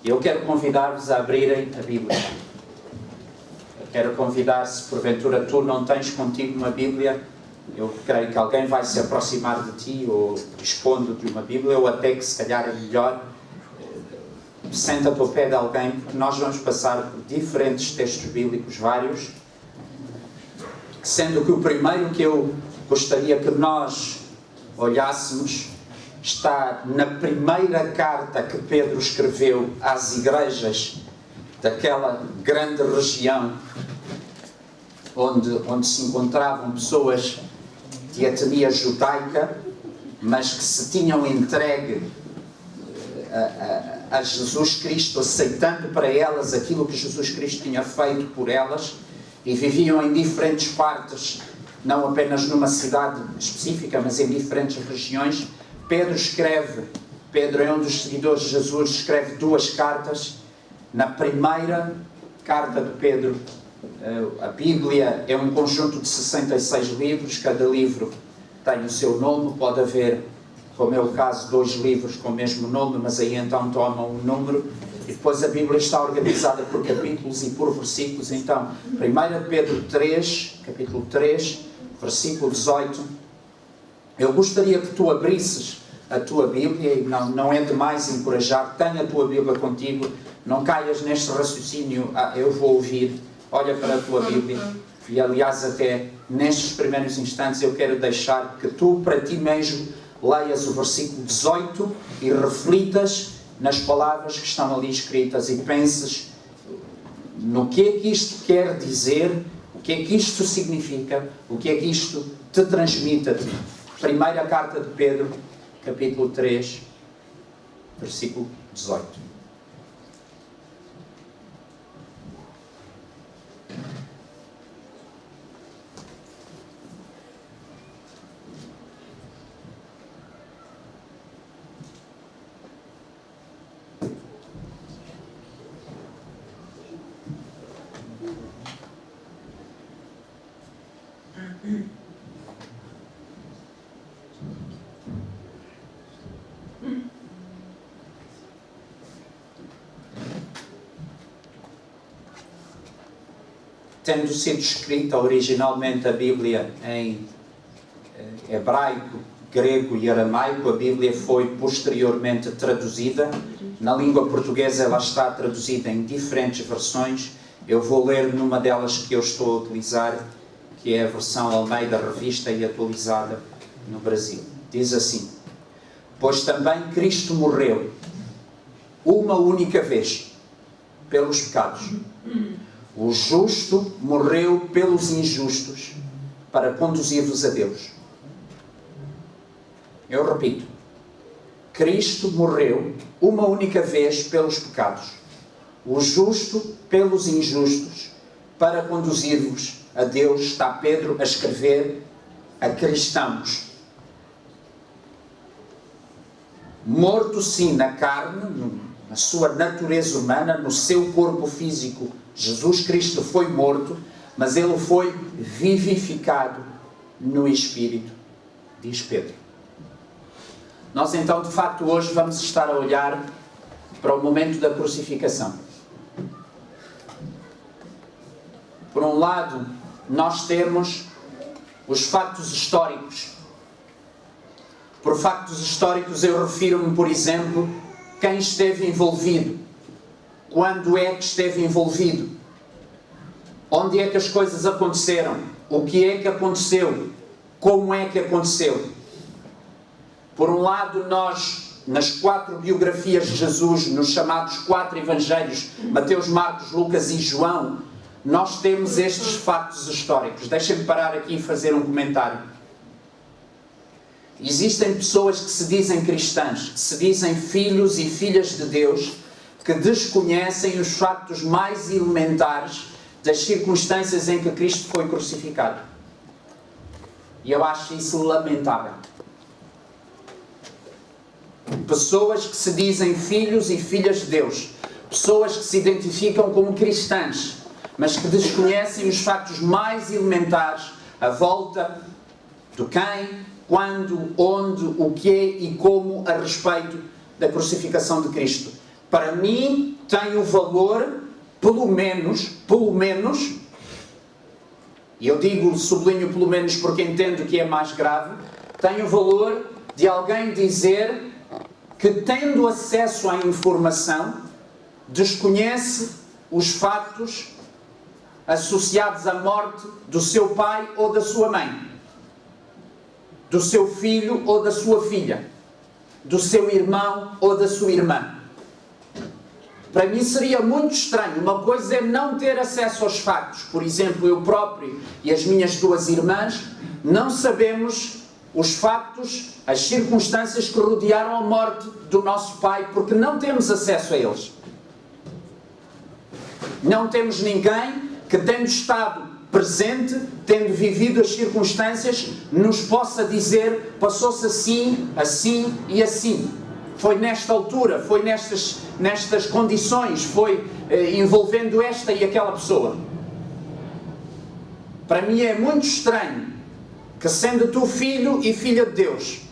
Eu quero convidar-vos a abrirem a Bíblia. Eu quero convidar, se porventura tu não tens contigo uma Bíblia, eu creio que alguém vai se aproximar de ti ou dispondo de uma Bíblia, ou até que se calhar é melhor, senta-te ao pé de alguém, porque nós vamos passar por diferentes textos bíblicos, vários, sendo que o primeiro que eu gostaria que nós olhássemos está na primeira carta que Pedro escreveu às igrejas daquela grande região onde se encontravam pessoas de etnia judaica, mas que se tinham entregue a Jesus Cristo, aceitando para elas aquilo que Jesus Cristo tinha feito por elas, e viviam em diferentes partes, não apenas numa cidade específica, mas em diferentes regiões. Pedro é um dos seguidores de Jesus, escreve 2 cartas. Na primeira carta de Pedro, a Bíblia é um conjunto de 66 livros, cada livro tem o seu nome, pode haver, como é o caso, 2 livros com o mesmo nome, mas aí então tomam um número, e depois a Bíblia está organizada por capítulos e por versículos. Então, 1 Pedro 3, capítulo 3, versículo 18, eu gostaria que tu abrisses a tua Bíblia, e não é demais encorajar, tenha a tua Bíblia contigo, não caias neste raciocínio, eu vou ouvir, olha para a tua Bíblia, e aliás até nestes primeiros instantes eu quero deixar que tu para ti mesmo leias o versículo 18 e reflitas nas palavras que estão ali escritas e penses no que é que isto quer dizer, o que é que isto significa, o que é que isto te transmite a ti. Primeira carta de Pedro, capítulo 3, versículo 18. Tendo sido escrita originalmente a Bíblia em hebraico, grego e aramaico, a Bíblia foi posteriormente traduzida. Na língua portuguesa ela está traduzida em diferentes versões. Eu vou ler numa delas que eu estou a utilizar, que é a versão Almeida Revista e Atualizada no Brasil. Diz assim: pois também Cristo morreu uma única vez pelos pecados. O justo morreu pelos injustos para conduzir-vos a Deus. Eu repito. Cristo morreu uma única vez pelos pecados. O justo pelos injustos para conduzir-vos a Deus. Está Pedro a escrever a cristãos. Morto sim na carne, na sua natureza humana, no seu corpo físico, Jesus Cristo foi morto, mas ele foi vivificado no Espírito, diz Pedro. Nós então, de facto, hoje vamos estar a olhar para o momento da crucificação. Por um lado, nós temos os factos históricos. Por factos históricos eu refiro-me, por exemplo, quem esteve envolvido. Quando é que esteve envolvido? Onde é que as coisas aconteceram? O que é que aconteceu? Como é que aconteceu? Por um lado, nós, nas 4 biografias de Jesus, nos chamados 4 evangelhos, Mateus, Marcos, Lucas e João, nós temos estes factos históricos. Deixem-me parar aqui e fazer um comentário. Existem pessoas que se dizem cristãs, que se dizem filhos e filhas de Deus, que desconhecem os factos mais elementares das circunstâncias em que Cristo foi crucificado. E eu acho isso lamentável. Pessoas que se dizem filhos e filhas de Deus, pessoas que se identificam como cristãs, mas que desconhecem os factos mais elementares à volta do quem, quando, onde, o que e como a respeito da crucificação de Cristo. para mim tem o valor, pelo menos, e eu digo, sublinho pelo menos porque entendo que é mais grave, tem o valor de alguém dizer que, tendo acesso à informação, desconhece os fatos associados à morte do seu pai ou da sua mãe, do seu filho ou da sua filha, do seu irmão ou da sua irmã. Para mim seria muito estranho. Uma coisa é não ter acesso aos factos. Por exemplo, eu próprio e as minhas duas irmãs não sabemos os factos, as circunstâncias que rodearam a morte do nosso pai, porque não temos acesso a eles. Não temos ninguém que, tendo estado presente, tendo vivido as circunstâncias, nos possa dizer: passou-se assim, assim e assim. Foi nesta altura, foi nestas condições, foi envolvendo esta e aquela pessoa. Para mim é muito estranho que, sendo tu filho e filha de Deus,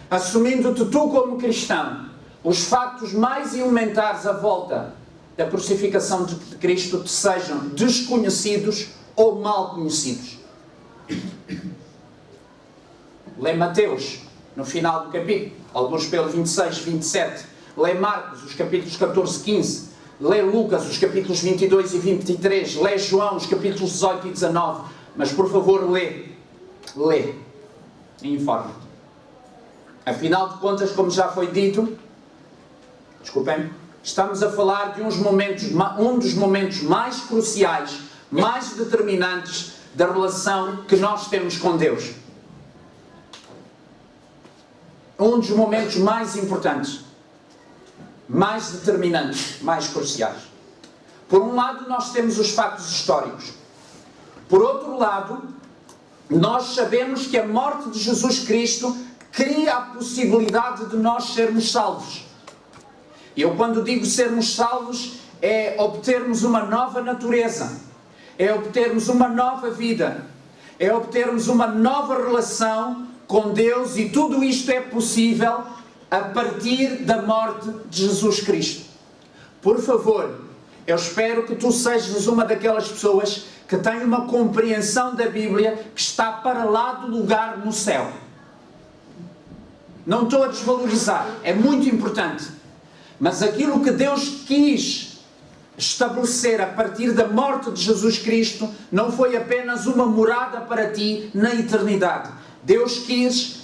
assumindo-te tu como cristão, os factos mais elementares à volta da crucificação de Cristo te sejam desconhecidos ou mal conhecidos. Lê Mateus, no final do capítulo, alguns pelo 26, 27. Lê Marcos, os capítulos 14 e 15. Lê Lucas, os capítulos 22 e 23. Lê João, os capítulos 18 e 19. Mas, por favor, lê e informa-te. Afinal de contas, como já foi dito, desculpem-me, estamos a falar de um dos momentos mais cruciais, mais determinantes da relação que nós temos com Deus. Um dos momentos mais importantes, mais determinantes, mais cruciais. Por um lado, nós temos os factos históricos. Por outro lado, nós sabemos que a morte de Jesus Cristo cria a possibilidade de nós sermos salvos. Eu, quando digo sermos salvos, é obtermos uma nova natureza, é obtermos uma nova vida, é obtermos uma nova relação com Deus, e tudo isto é possível a partir da morte de Jesus Cristo. Por favor, eu espero que tu sejas uma daquelas pessoas que tem uma compreensão da Bíblia que está para lá do lugar no céu. Não estou a desvalorizar, é muito importante. Mas aquilo que Deus quis estabelecer a partir da morte de Jesus Cristo não foi apenas uma morada para ti na eternidade. Deus quis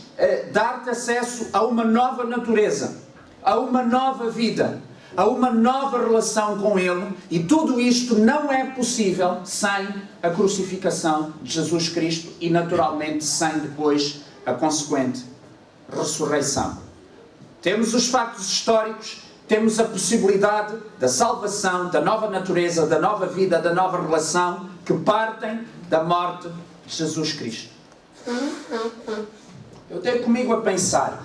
dar-te acesso a uma nova natureza, a uma nova vida, a uma nova relação com Ele, e tudo isto não é possível sem a crucificação de Jesus Cristo e, naturalmente, sem depois a consequente ressurreição. Temos os factos históricos, temos a possibilidade da salvação, da nova natureza, da nova vida, da nova relação que partem da morte de Jesus Cristo. Eu tenho comigo a pensar,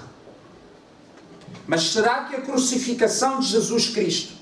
mas será que a crucificação de Jesus Cristo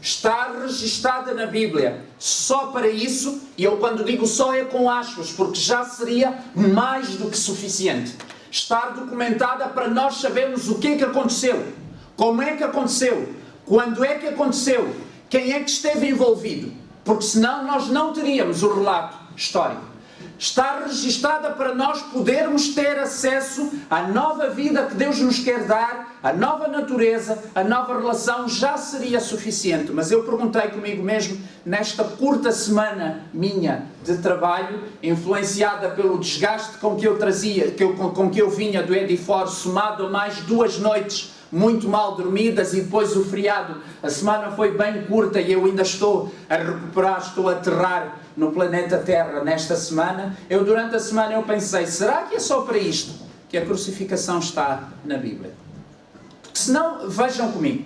está registada na Bíblia só para isso? E eu, quando digo só, é com aspas, porque já seria mais do que suficiente. Estar documentada para nós sabermos o que é que aconteceu, como é que aconteceu, quando é que aconteceu, quem é que esteve envolvido, porque senão nós não teríamos o relato histórico. Está registada para nós podermos ter acesso à nova vida que Deus nos quer dar, à nova natureza, à nova relação, já seria suficiente. Mas eu perguntei comigo mesmo, nesta curta semana minha de trabalho, influenciada pelo desgaste com que eu trazia, com que eu vinha do Edifor, somado a mais 2 noites muito mal dormidas, e depois o feriado. A semana foi bem curta e eu ainda estou a recuperar, estou a aterrar no planeta Terra nesta semana. Durante a semana eu pensei, será que é só para isto que a crucificação está na Bíblia? Porque senão, vejam comigo,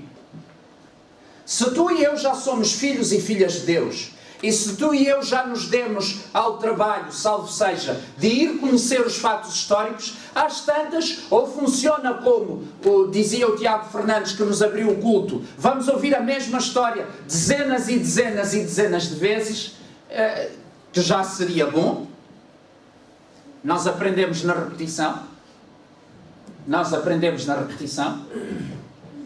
se tu e eu já somos filhos e filhas de Deus, e se tu e eu já nos demos ao trabalho, salvo seja, de ir conhecer os fatos históricos, às tantas, ou funciona como dizia o Tiago Fernandes, que nos abriu o culto, vamos ouvir a mesma história dezenas e dezenas e dezenas de vezes, que já seria bom. Nós aprendemos na repetição.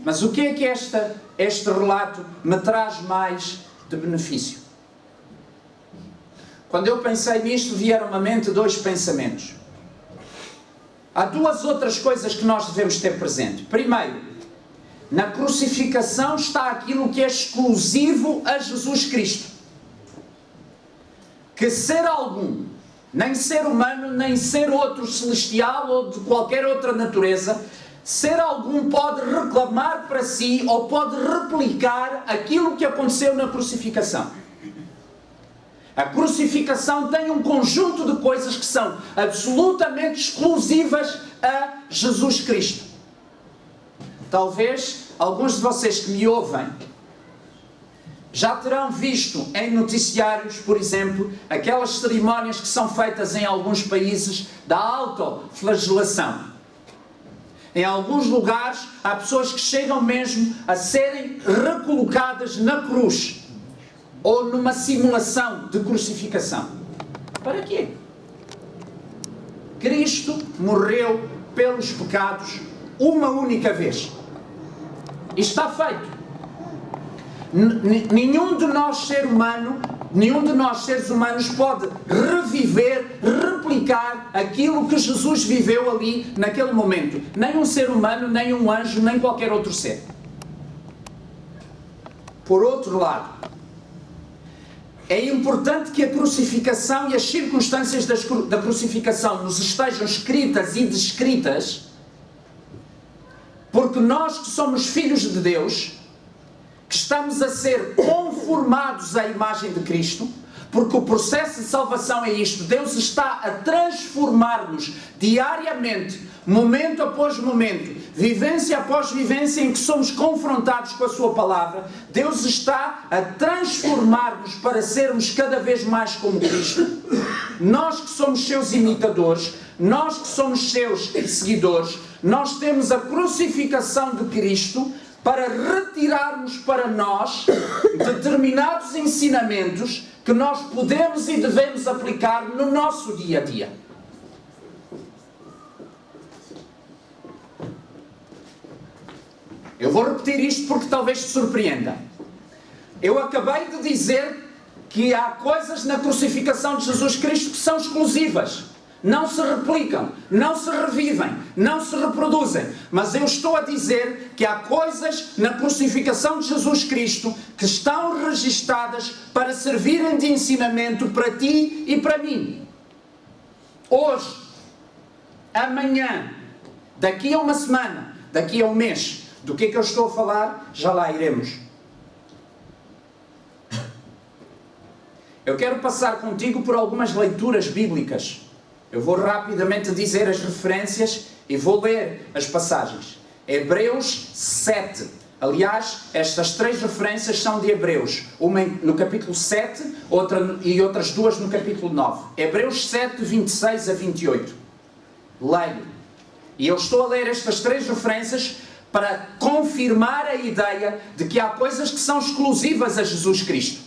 Mas o que é que este relato me traz mais de benefício? Quando eu pensei nisto, vieram à mente dois pensamentos. Há duas outras coisas que nós devemos ter presente. Primeiro, na crucificação está aquilo que é exclusivo a Jesus Cristo. Que ser algum, nem ser humano, nem ser outro celestial ou de qualquer outra natureza, ser algum pode reclamar para si ou pode replicar aquilo que aconteceu na crucificação. A crucificação tem um conjunto de coisas que são absolutamente exclusivas a Jesus Cristo. Talvez alguns de vocês que me ouvem já terão visto em noticiários, por exemplo, aquelas cerimónias que são feitas em alguns países da autoflagelação. Em alguns lugares há pessoas que chegam mesmo a serem recolocadas na cruz ou numa simulação de crucificação. Para quê? Cristo morreu pelos pecados uma única vez. E está feito. Nenhum de nós seres humanos pode reviver, replicar aquilo que Jesus viveu ali naquele momento. Nem um ser humano, nem um anjo, nem qualquer outro ser. Por outro lado, é importante que a crucificação e as circunstâncias da crucificação nos estejam escritas e descritas, porque nós que somos filhos de Deus, que estamos a ser conformados à imagem de Cristo, porque o processo de salvação é isto, Deus está a transformar-nos diariamente, momento após momento, vivência após vivência em que somos confrontados com a sua palavra. Deus está a transformar-nos para sermos cada vez mais como Cristo. Nós que somos seus imitadores, nós que somos seus seguidores, nós temos a crucificação de Cristo para retirarmos para nós determinados ensinamentos que nós podemos e devemos aplicar no nosso dia a dia. Eu vou repetir isto porque talvez te surpreenda. Eu acabei de dizer que há coisas na crucificação de Jesus Cristo que são exclusivas. Não se replicam, não se revivem, não se reproduzem. Mas eu estou a dizer que há coisas na crucificação de Jesus Cristo que estão registadas para servirem de ensinamento para ti e para mim. Hoje, amanhã, daqui a uma semana, daqui a um mês. Do que é que eu estou a falar? Já lá iremos. Eu quero passar contigo por algumas leituras bíblicas. Eu vou rapidamente dizer as referências e vou ler as passagens. Hebreus 7. Aliás, estas três referências são de Hebreus. Uma no capítulo 7 e outras duas no capítulo 9. Hebreus 7, 26 a 28. Leio. E eu estou a ler estas três referências para confirmar a ideia de que há coisas que são exclusivas a Jesus Cristo.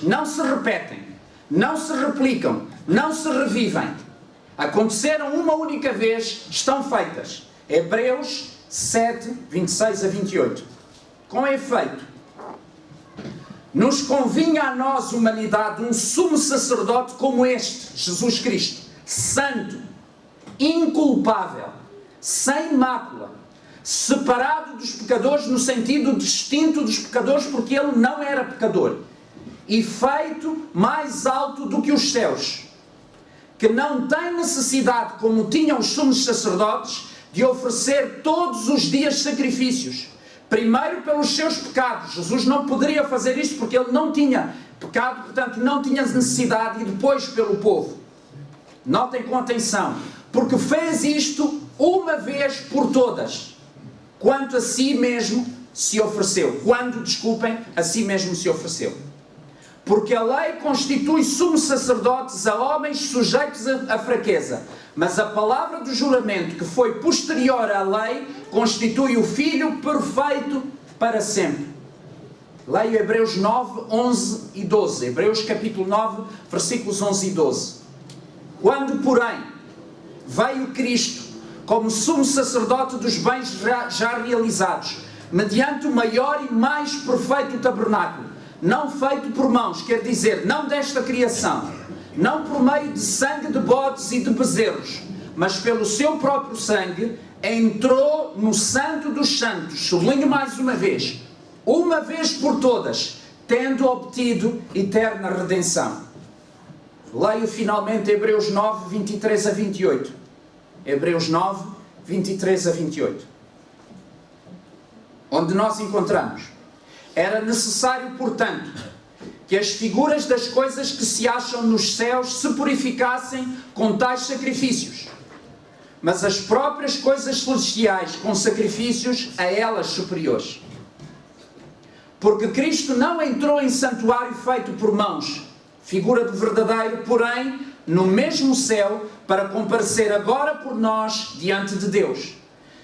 Não se repetem, não se replicam, não se revivem. Aconteceram uma única vez, estão feitas. Hebreus 7, 26 a 28. Com efeito, nos convinha a nós, humanidade, um sumo sacerdote como este, Jesus Cristo, santo, inculpável, sem mácula, separado dos pecadores no sentido distinto dos pecadores, porque ele não era pecador, e feito mais alto do que os céus, que não tem necessidade, como tinham os sumos sacerdotes, de oferecer todos os dias sacrifícios, primeiro pelos seus pecados. Jesus não poderia fazer isto porque ele não tinha pecado, portanto não tinha necessidade, e depois pelo povo. Notem com atenção, porque fez isto uma vez por todas, quanto a si mesmo se ofereceu. A si mesmo se ofereceu. Porque a lei constitui sumos sacerdotes a homens sujeitos à fraqueza, mas a palavra do juramento, que foi posterior à lei, constitui o Filho perfeito para sempre. Leio Hebreus 9, 11 e 12. Hebreus capítulo 9, versículos 11 e 12. Quando, porém, veio Cristo como sumo sacerdote dos bens já realizados, mediante o maior e mais perfeito tabernáculo, não feito por mãos, quer dizer, não desta criação, não por meio de sangue de bodes e de bezerros, mas pelo seu próprio sangue, entrou no Santo dos Santos, sublinho mais uma vez por todas, tendo obtido eterna redenção. Leio finalmente Hebreus 9, 23 a 28. Hebreus 9, 23 a 28. Onde nós encontramos: era necessário, portanto, que as figuras das coisas que se acham nos céus se purificassem com tais sacrifícios, mas as próprias coisas celestiais com sacrifícios a elas superiores. Porque Cristo não entrou em santuário feito por mãos, figura de verdadeiro, porém, no mesmo céu, para comparecer agora por nós diante de Deus,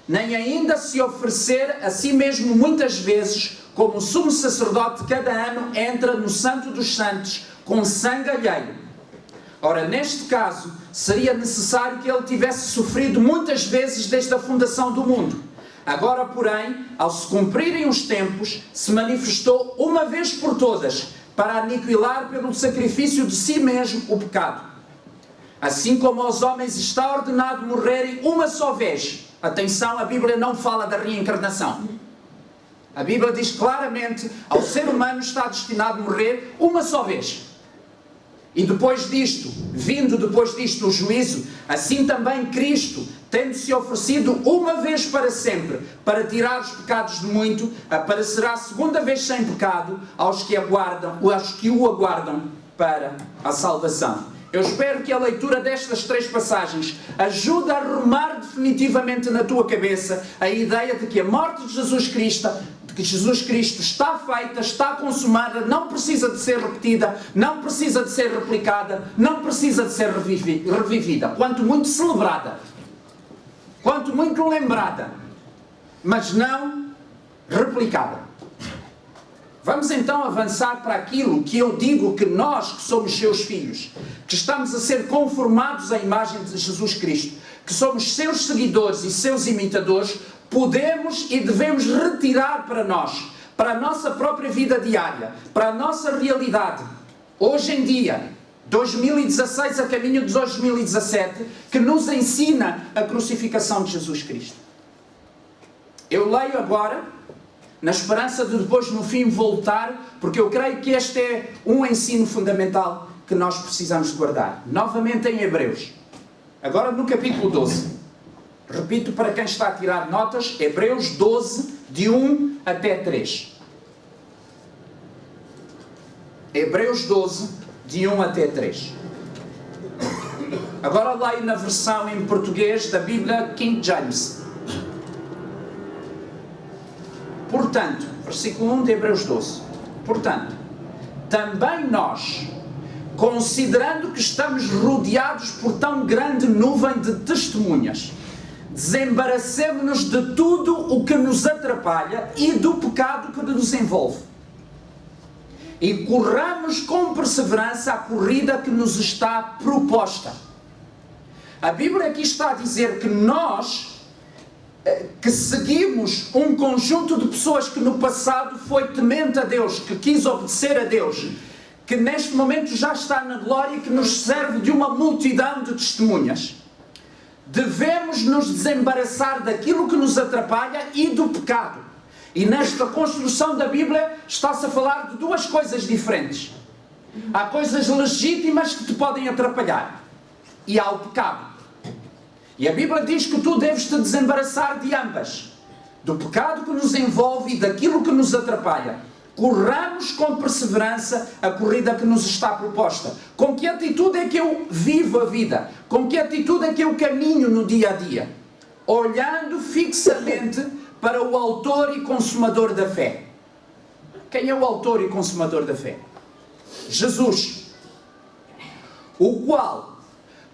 nem ainda se oferecer a si mesmo muitas vezes, como o sumo sacerdote cada ano entra no Santo dos Santos com sangue alheio. Ora, neste caso, seria necessário que ele tivesse sofrido muitas vezes desde a fundação do mundo. Agora, porém, ao se cumprirem os tempos, se manifestou uma vez por todas, para aniquilar pelo sacrifício de si mesmo o pecado. Assim como aos homens está ordenado morrerem uma só vez. Atenção, a Bíblia não fala da reencarnação. A Bíblia diz claramente, ao ser humano está destinado a morrer uma só vez. E depois disto, vindo depois disto o juízo, assim também Cristo, tendo-se oferecido uma vez para sempre, para tirar os pecados de muito, aparecerá a segunda vez sem pecado aos que o aguardam para a salvação. Eu espero que a leitura destas 3 passagens ajude a arrumar definitivamente na tua cabeça a ideia de que a morte de Jesus Cristo, está feita, está consumada, não precisa de ser repetida, não precisa de ser replicada, não precisa de ser revivida, quanto muito celebrada, quanto muito lembrada, mas não replicada. Vamos então avançar para aquilo que eu digo que nós, que somos seus filhos, que estamos a ser conformados à imagem de Jesus Cristo, que somos seus seguidores e seus imitadores, podemos e devemos retirar para nós, para a nossa própria vida diária, para a nossa realidade, hoje em dia, 2016 a caminho de 2017, que nos ensina a crucificação de Jesus Cristo. Eu leio agora, na esperança de depois no fim voltar, porque eu creio que este é um ensino fundamental que nós precisamos de guardar. Novamente em Hebreus, agora no capítulo 12. Repito para quem está a tirar notas, Hebreus 12, de 1 até 3. Hebreus 12, de 1 até 3. Agora leio na versão em português da Bíblia King James. Portanto, versículo 1 de Hebreus 12. Portanto, também nós, considerando que estamos rodeados por tão grande nuvem de testemunhas, desembaraçemo-nos de tudo o que nos atrapalha e do pecado que nos envolve. E corramos com perseverança a corrida que nos está proposta. A Bíblia aqui está a dizer que nós, que seguimos um conjunto de pessoas que no passado foi temente a Deus, que quis obedecer a Deus, que neste momento já está na glória e que nos serve de uma multidão de testemunhas. Devemos nos desembaraçar daquilo que nos atrapalha e do pecado. E nesta construção da Bíblia está-se a falar de 2 coisas diferentes. Há coisas legítimas que te podem atrapalhar e há o pecado. E a Bíblia diz que tu deves te desembaraçar de ambas, do pecado que nos envolve e daquilo que nos atrapalha. Corramos com perseverança a corrida que nos está proposta. Com que atitude é que eu vivo a vida? Com que atitude é que eu caminho no dia a dia? Olhando fixamente para o autor e consumador da fé. Quem é o autor e consumador da fé? Jesus. O qual,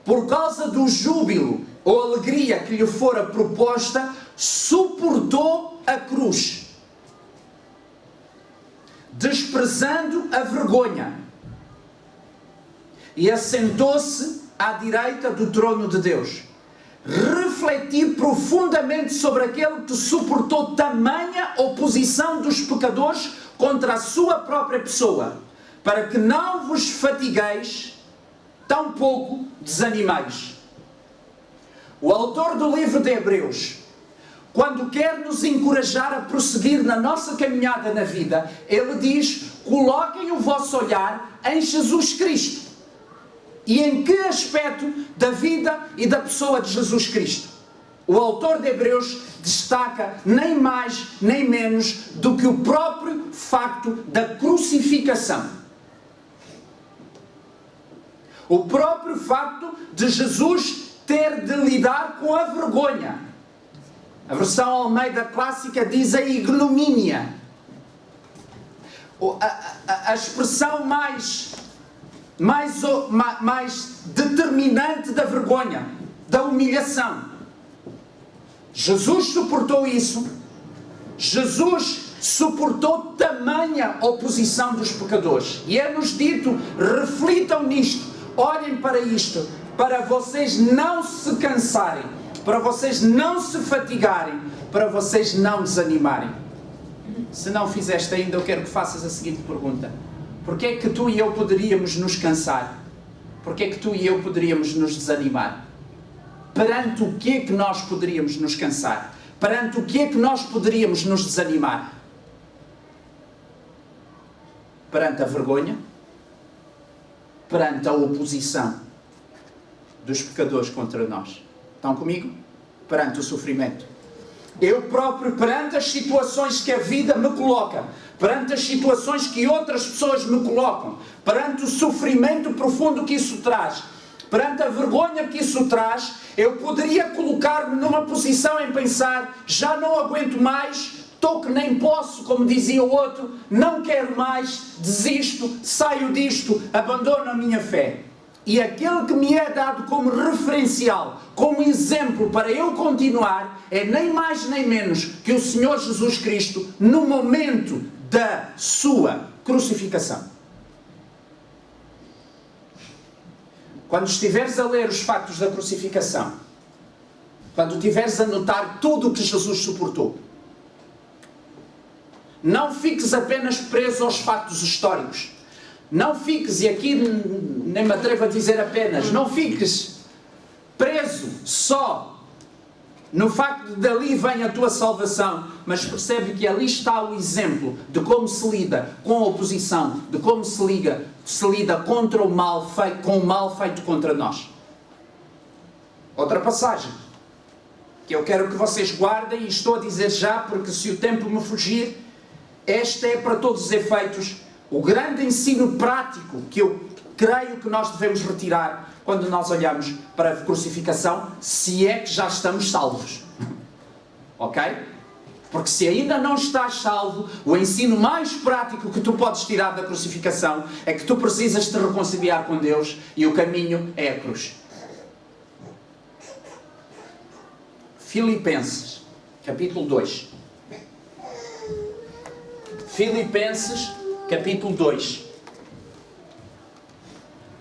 por causa do júbilo ou alegria que lhe fora proposta, suportou a cruz, desprezando a vergonha, e assentou-se à direita do trono de Deus. refletir profundamente sobre aquele que suportou tamanha oposição dos pecadores contra a sua própria pessoa, para que não vos fatigueis, tampouco desanimeis. O autor do livro de Hebreus, quando quer nos encorajar a prosseguir na nossa caminhada na vida, ele diz: coloquem o vosso olhar em Jesus Cristo. E em que aspecto da vida e da pessoa de Jesus Cristo? O autor de Hebreus destaca nem mais nem menos do que o próprio facto da crucificação. O próprio facto de Jesus ter de lidar com a vergonha. A versão Almeida clássica diz a ignomínia. A expressão mais determinante da vergonha, da humilhação. Jesus suportou isso. Jesus suportou tamanha oposição dos pecadores. E é-nos dito, reflitam nisto, olhem para isto, para vocês não se cansarem, para vocês não se fatigarem, para vocês não desanimarem. Se não fizeste ainda, eu quero que faças a seguinte pergunta: porquê é que tu e eu poderíamos nos cansar? Porquê é que tu e eu poderíamos nos desanimar? Perante o que é que nós poderíamos nos cansar? Perante o que é que nós poderíamos nos desanimar? Perante a vergonha? Perante a oposição dos pecadores contra nós? Estão comigo? Perante o sofrimento. Eu próprio, perante as situações que a vida me coloca, perante as situações que outras pessoas me colocam, perante o sofrimento profundo que isso traz, perante a vergonha que isso traz, eu poderia colocar-me numa posição em pensar: já não aguento mais, estou que nem posso, como dizia o outro, não quero mais, desisto, saio disto, abandono a minha fé. E aquele que me é dado como referencial, como exemplo para eu continuar, é nem mais nem menos que o Senhor Jesus Cristo no momento da sua crucificação. Quando estiveres a ler os factos da crucificação, quando estiveres a notar tudo o que Jesus suportou, não fiques apenas preso aos factos históricos. Não fiques, e aqui nem me atrevo a dizer apenas, não fiques preso só no facto de dali vem a tua salvação, mas percebe que ali está o exemplo de como se lida com a oposição, de como se lida contra o mal feito, com o mal feito contra nós. Outra passagem que eu quero que vocês guardem, e estou a dizer já porque se o tempo me fugir, esta é para todos os efeitos o grande ensino prático que eu creio que nós devemos retirar quando nós olhamos para a crucificação, se é que já estamos salvos. Ok? Porque se ainda não estás salvo, o ensino mais prático que tu podes tirar da crucificação é que tu precisas te reconciliar com Deus e o caminho é a cruz. Filipenses, capítulo 2. Filipenses, capítulo 2.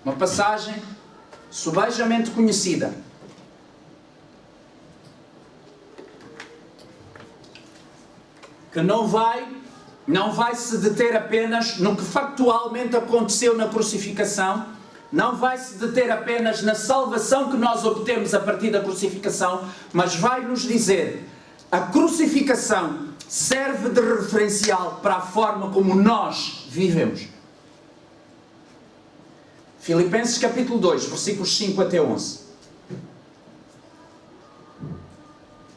Uma passagem subejamente conhecida. Que não vai se deter apenas no que factualmente aconteceu na crucificação, não vai se deter apenas na salvação que nós obtemos a partir da crucificação, mas vai nos dizer: a crucificação serve de referencial para a forma como nós vivemos. Filipenses capítulo 2, versículos 5 até 11.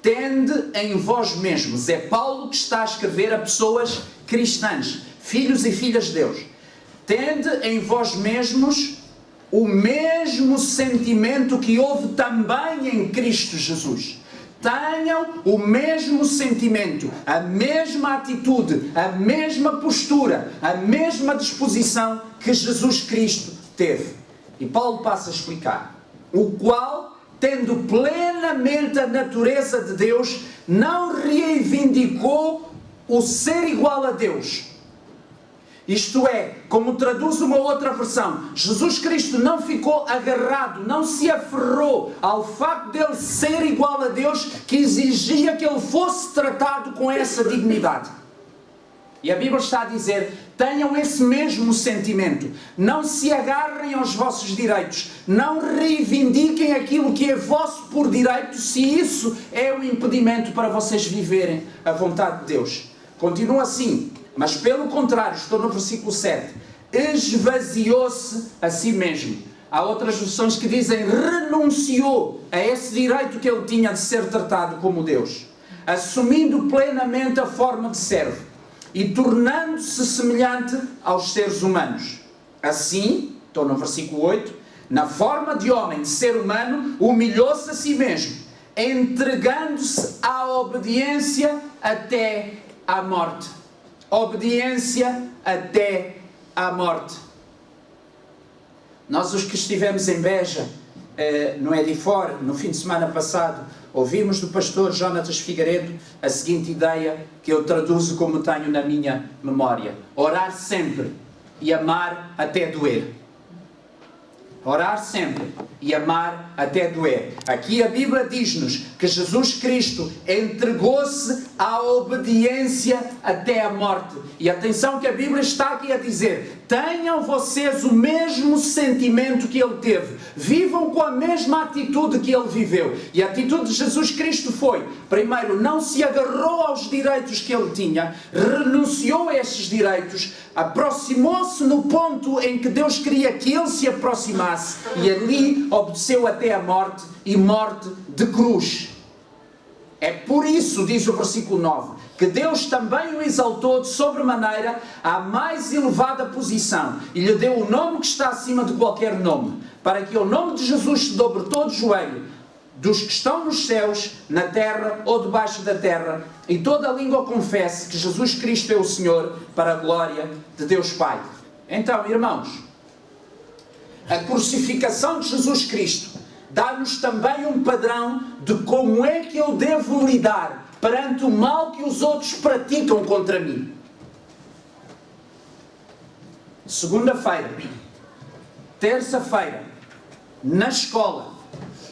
Tende em vós mesmos, é Paulo que está a escrever a pessoas cristãs, filhos e filhas de Deus. Tende em vós mesmos o mesmo sentimento que houve também em Cristo Jesus. Tenham o mesmo sentimento, a mesma atitude, a mesma postura, a mesma disposição que Jesus Cristo teve. E Paulo passa a explicar: o qual, tendo plenamente a natureza de Deus, não reivindicou o ser igual a Deus, Isto é, como traduz uma outra versão, Jesus Cristo não ficou agarrado, não se aferrou ao facto dele ser igual a Deus, que exigia que ele fosse tratado com essa dignidade. E a Bíblia está a dizer, tenham esse mesmo sentimento. Não se agarrem aos vossos direitos. Não reivindiquem aquilo que é vosso por direito, se isso é um impedimento para vocês viverem a vontade de Deus. Continua assim, mas pelo contrário, estou no versículo 7. Esvaziou-se a si mesmo. Há outras versões que dizem, renunciou a esse direito que ele tinha de ser tratado como Deus, assumindo plenamente a forma de servo e tornando-se semelhante aos seres humanos. Assim, estou no versículo 8, na forma de homem, de ser humano, humilhou-se a si mesmo, entregando-se à obediência até à morte. Obediência até à morte. Nós, os que estivemos em Beja, no Edifor, no fim de semana passado, ouvimos do pastor Jonatas Figueiredo a seguinte ideia, que eu traduzo como tenho na minha memória: orar sempre e amar até doer. Orar sempre e amar até doer. Aqui a Bíblia diz-nos que Jesus Cristo entregou-se à obediência até a morte. E atenção que a Bíblia está aqui a dizer, tenham vocês o mesmo sentimento que Ele teve. Vivam com a mesma atitude que Ele viveu. E a atitude de Jesus Cristo foi, primeiro, não se agarrou aos direitos que Ele tinha, renunciou a esses direitos, aproximou-se no ponto em que Deus queria que Ele se aproximasse, e ali obedeceu até a morte, e morte de cruz. É por isso, diz o versículo 9, que Deus também o exaltou de sobremaneira à mais elevada posição, e lhe deu o nome que está acima de qualquer nome, para que o nome de Jesus se dobre todo o joelho, dos que estão nos céus, na terra ou debaixo da terra, e toda a língua confesse que Jesus Cristo é o Senhor, para a glória de Deus Pai. Então, irmãos, a crucificação de Jesus Cristo dá-nos também um padrão de como é que eu devo lidar perante o mal que os outros praticam contra mim. Segunda-feira, terça-feira, na escola,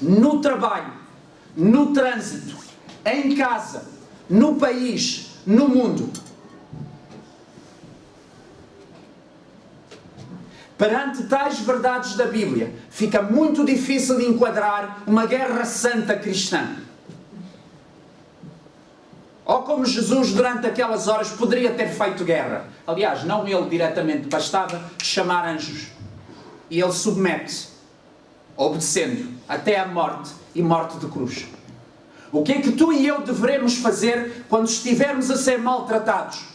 no trabalho, no trânsito, em casa, no país, no mundo. Perante tais verdades da Bíblia, fica muito difícil de enquadrar uma guerra santa cristã. Ou como Jesus, durante aquelas horas, poderia ter feito guerra. Aliás, não ele diretamente, bastava chamar anjos. E ele submete-se, obedecendo, até à morte e morte de cruz. O que é que tu e eu devemos fazer quando estivermos a ser maltratados?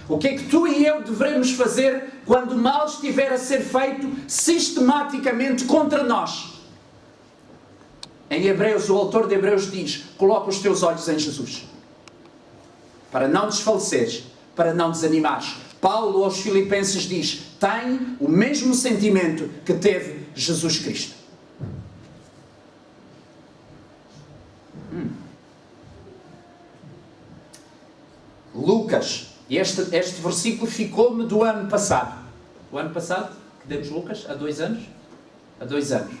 O que é que tu e eu devemos fazer quando o mal estiver a ser feito sistematicamente contra nós? Em Hebreus, o autor de Hebreus diz, coloca os teus olhos em Jesus, para não desfaleceres, para não desanimares. Paulo aos Filipenses diz, tem o mesmo sentimento que teve Jesus Cristo. Lucas. E este versículo ficou-me do ano passado. O ano passado, que demos Lucas, há 2 anos? Há 2 anos.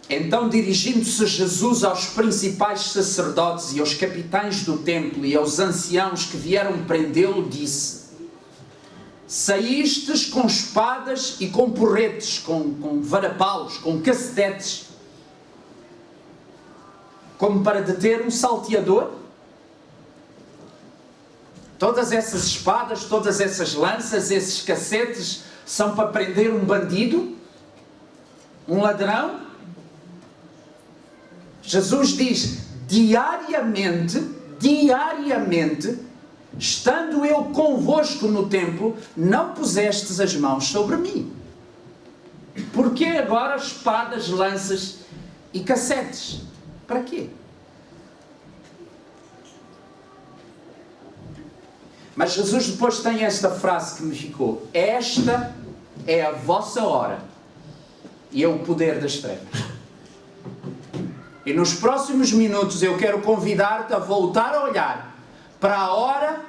Então, dirigindo-se Jesus aos principais sacerdotes e aos capitães do templo e aos anciãos que vieram prendê-lo, disse: saístes com espadas e com porretes, com varapaus, com cacetetes, como para deter um salteador? Todas essas espadas, todas essas lanças, esses cacetes, são para prender um bandido? Um ladrão? Jesus diz, diariamente, estando eu convosco no templo, não pusestes as mãos sobre mim. Porquê agora espadas, lanças e cacetes? Para quê? Mas Jesus depois tem esta frase que me ficou: esta é a vossa hora e é o poder das trevas. E nos próximos minutos eu quero convidar-te a voltar a olhar para a hora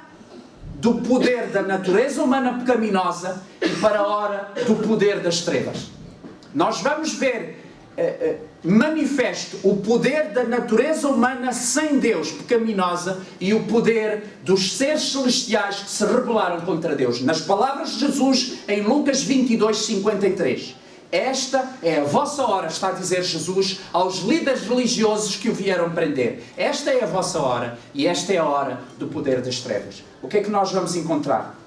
do poder da natureza humana pecaminosa e para a hora do poder das trevas. Nós vamos ver manifesto o poder da natureza humana sem Deus, pecaminosa, e o poder dos seres celestiais que se rebelaram contra Deus. Nas palavras de Jesus em Lucas 22:53. Esta é a vossa hora, está a dizer Jesus aos líderes religiosos que o vieram prender. Esta é a vossa hora e esta é a hora do poder das trevas. O que é que nós vamos encontrar?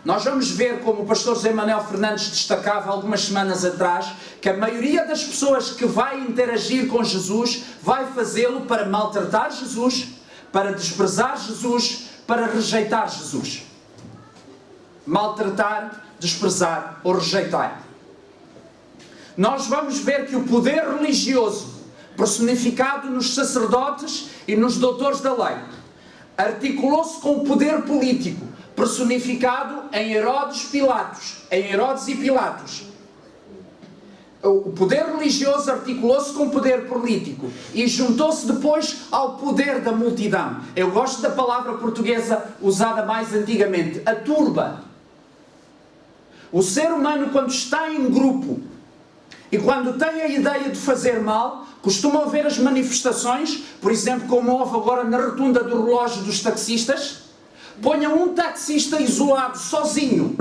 Nós vamos ver, como o pastor José Manuel Fernandes destacava algumas semanas atrás, que a maioria das pessoas que vai interagir com Jesus vai fazê-lo para maltratar Jesus, para desprezar Jesus, para rejeitar Jesus. Maltratar, desprezar ou rejeitar. Nós vamos ver que o poder religioso, personificado nos sacerdotes e nos doutores da lei, articulou-se com o poder político, personificado em Herodes e Pilatos. O poder religioso articulou-se com o poder político e juntou-se depois ao poder da multidão. Eu gosto da palavra portuguesa usada mais antigamente, a turba. O ser humano, quando está em grupo e quando tem a ideia de fazer mal, costumam ver as manifestações, por exemplo, como houve agora na rotunda do relógio dos taxistas. Ponham um taxista isolado, sozinho,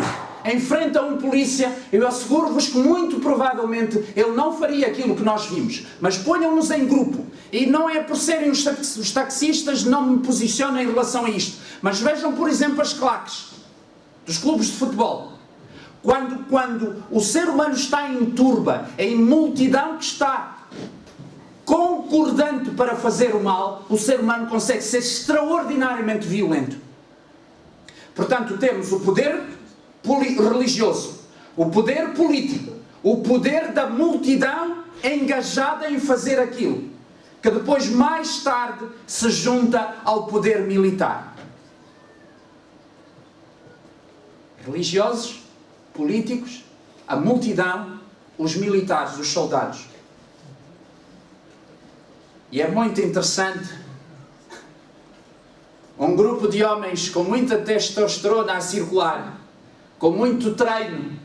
em frente a um polícia, eu asseguro-vos que muito provavelmente ele não faria aquilo que nós vimos. Mas ponham-nos em grupo. E não é por serem os taxistas, não me posiciono em relação a isto. Mas vejam, por exemplo, as claques dos clubes de futebol. Quando o ser humano está em turba, em multidão que está concordante para fazer o mal, o ser humano consegue ser extraordinariamente violento. Portanto, temos o poder religioso, o poder político, o poder da multidão engajada em fazer aquilo, que depois, mais tarde, se junta ao poder militar. Religiosos, políticos, a multidão, os militares, os soldados. E é muito interessante, um grupo de homens com muita testosterona a circular, com muito treino,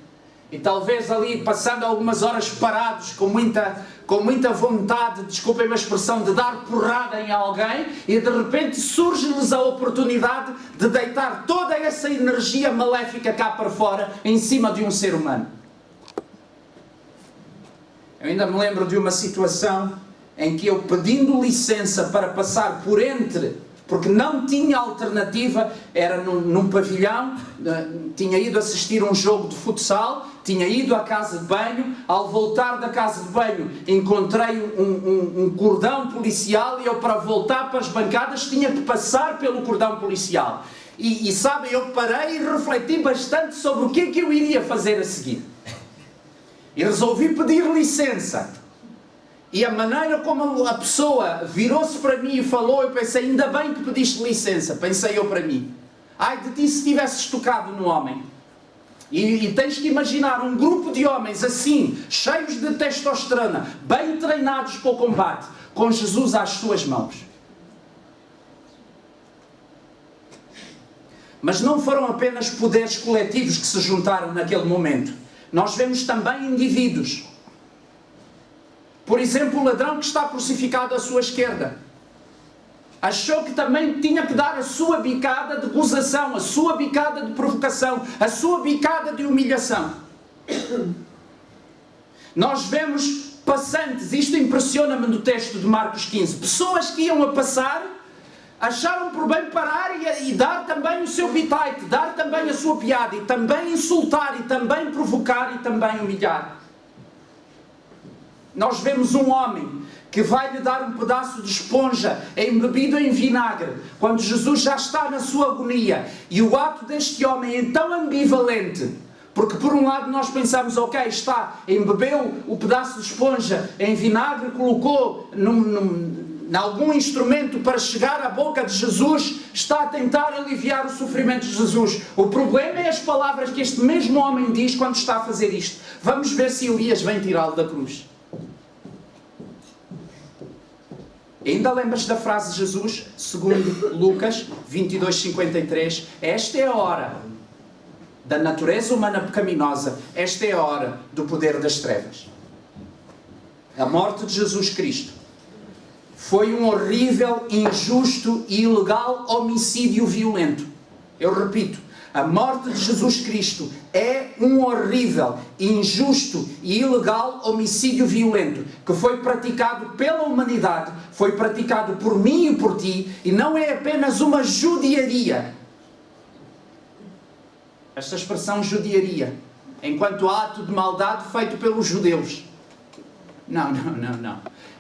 e talvez ali passando algumas horas parados, com muita vontade, desculpem a expressão, de dar porrada em alguém, e de repente surge-lhes a oportunidade de deitar toda essa energia maléfica cá para fora, em cima de um ser humano. Eu ainda me lembro de uma situação em que eu, pedindo licença para passar por entre, porque não tinha alternativa, era num pavilhão, tinha ido assistir um jogo de futsal, tinha ido à casa de banho, ao voltar da casa de banho encontrei um cordão policial e eu, para voltar para as bancadas, tinha que passar pelo cordão policial. E sabem, eu parei e refleti bastante sobre o que é que eu iria fazer a seguir. E resolvi pedir licença. E a maneira como a pessoa virou-se para mim e falou, eu pensei, ainda bem que pediste licença, pensei eu para mim. Ai de ti se tivesses tocado no homem. E tens que imaginar um grupo de homens assim, cheios de testosterona, bem treinados para o combate, com Jesus às suas mãos. Mas não foram apenas poderes coletivos que se juntaram naquele momento. Nós vemos também indivíduos. Por exemplo, o ladrão que está crucificado à sua esquerda achou que também tinha que dar a sua bicada de gozação, a sua bicada de provocação, a sua bicada de humilhação. Nós vemos passantes, isto impressiona-me no texto de Marcos 15, pessoas que iam a passar, acharam por bem parar e dar também o seu bitite, dar também a sua piada, e também insultar, e também provocar, e também humilhar. Nós vemos um homem que vai-lhe dar um pedaço de esponja embebido em vinagre, quando Jesus já está na sua agonia. E o ato deste homem é tão ambivalente, porque por um lado nós pensamos, ok, embebeu o pedaço de esponja em vinagre, colocou em algum instrumento para chegar à boca de Jesus, está a tentar aliviar o sofrimento de Jesus. O problema é as palavras que este mesmo homem diz quando está a fazer isto. Vamos ver se Elias vem tirá-lo da cruz. Ainda lembras da frase de Jesus, segundo Lucas 22:53? Esta é a hora da natureza humana pecaminosa, esta é a hora do poder das trevas. A morte de Jesus Cristo foi um horrível, injusto e ilegal homicídio violento. Eu repito, a morte de Jesus Cristo é um horrível, injusto e ilegal homicídio violento que foi praticado pela humanidade, foi praticado por mim e por ti, e não é apenas uma judiaria. Esta expressão judiaria, enquanto ato de maldade feito pelos judeus. Não.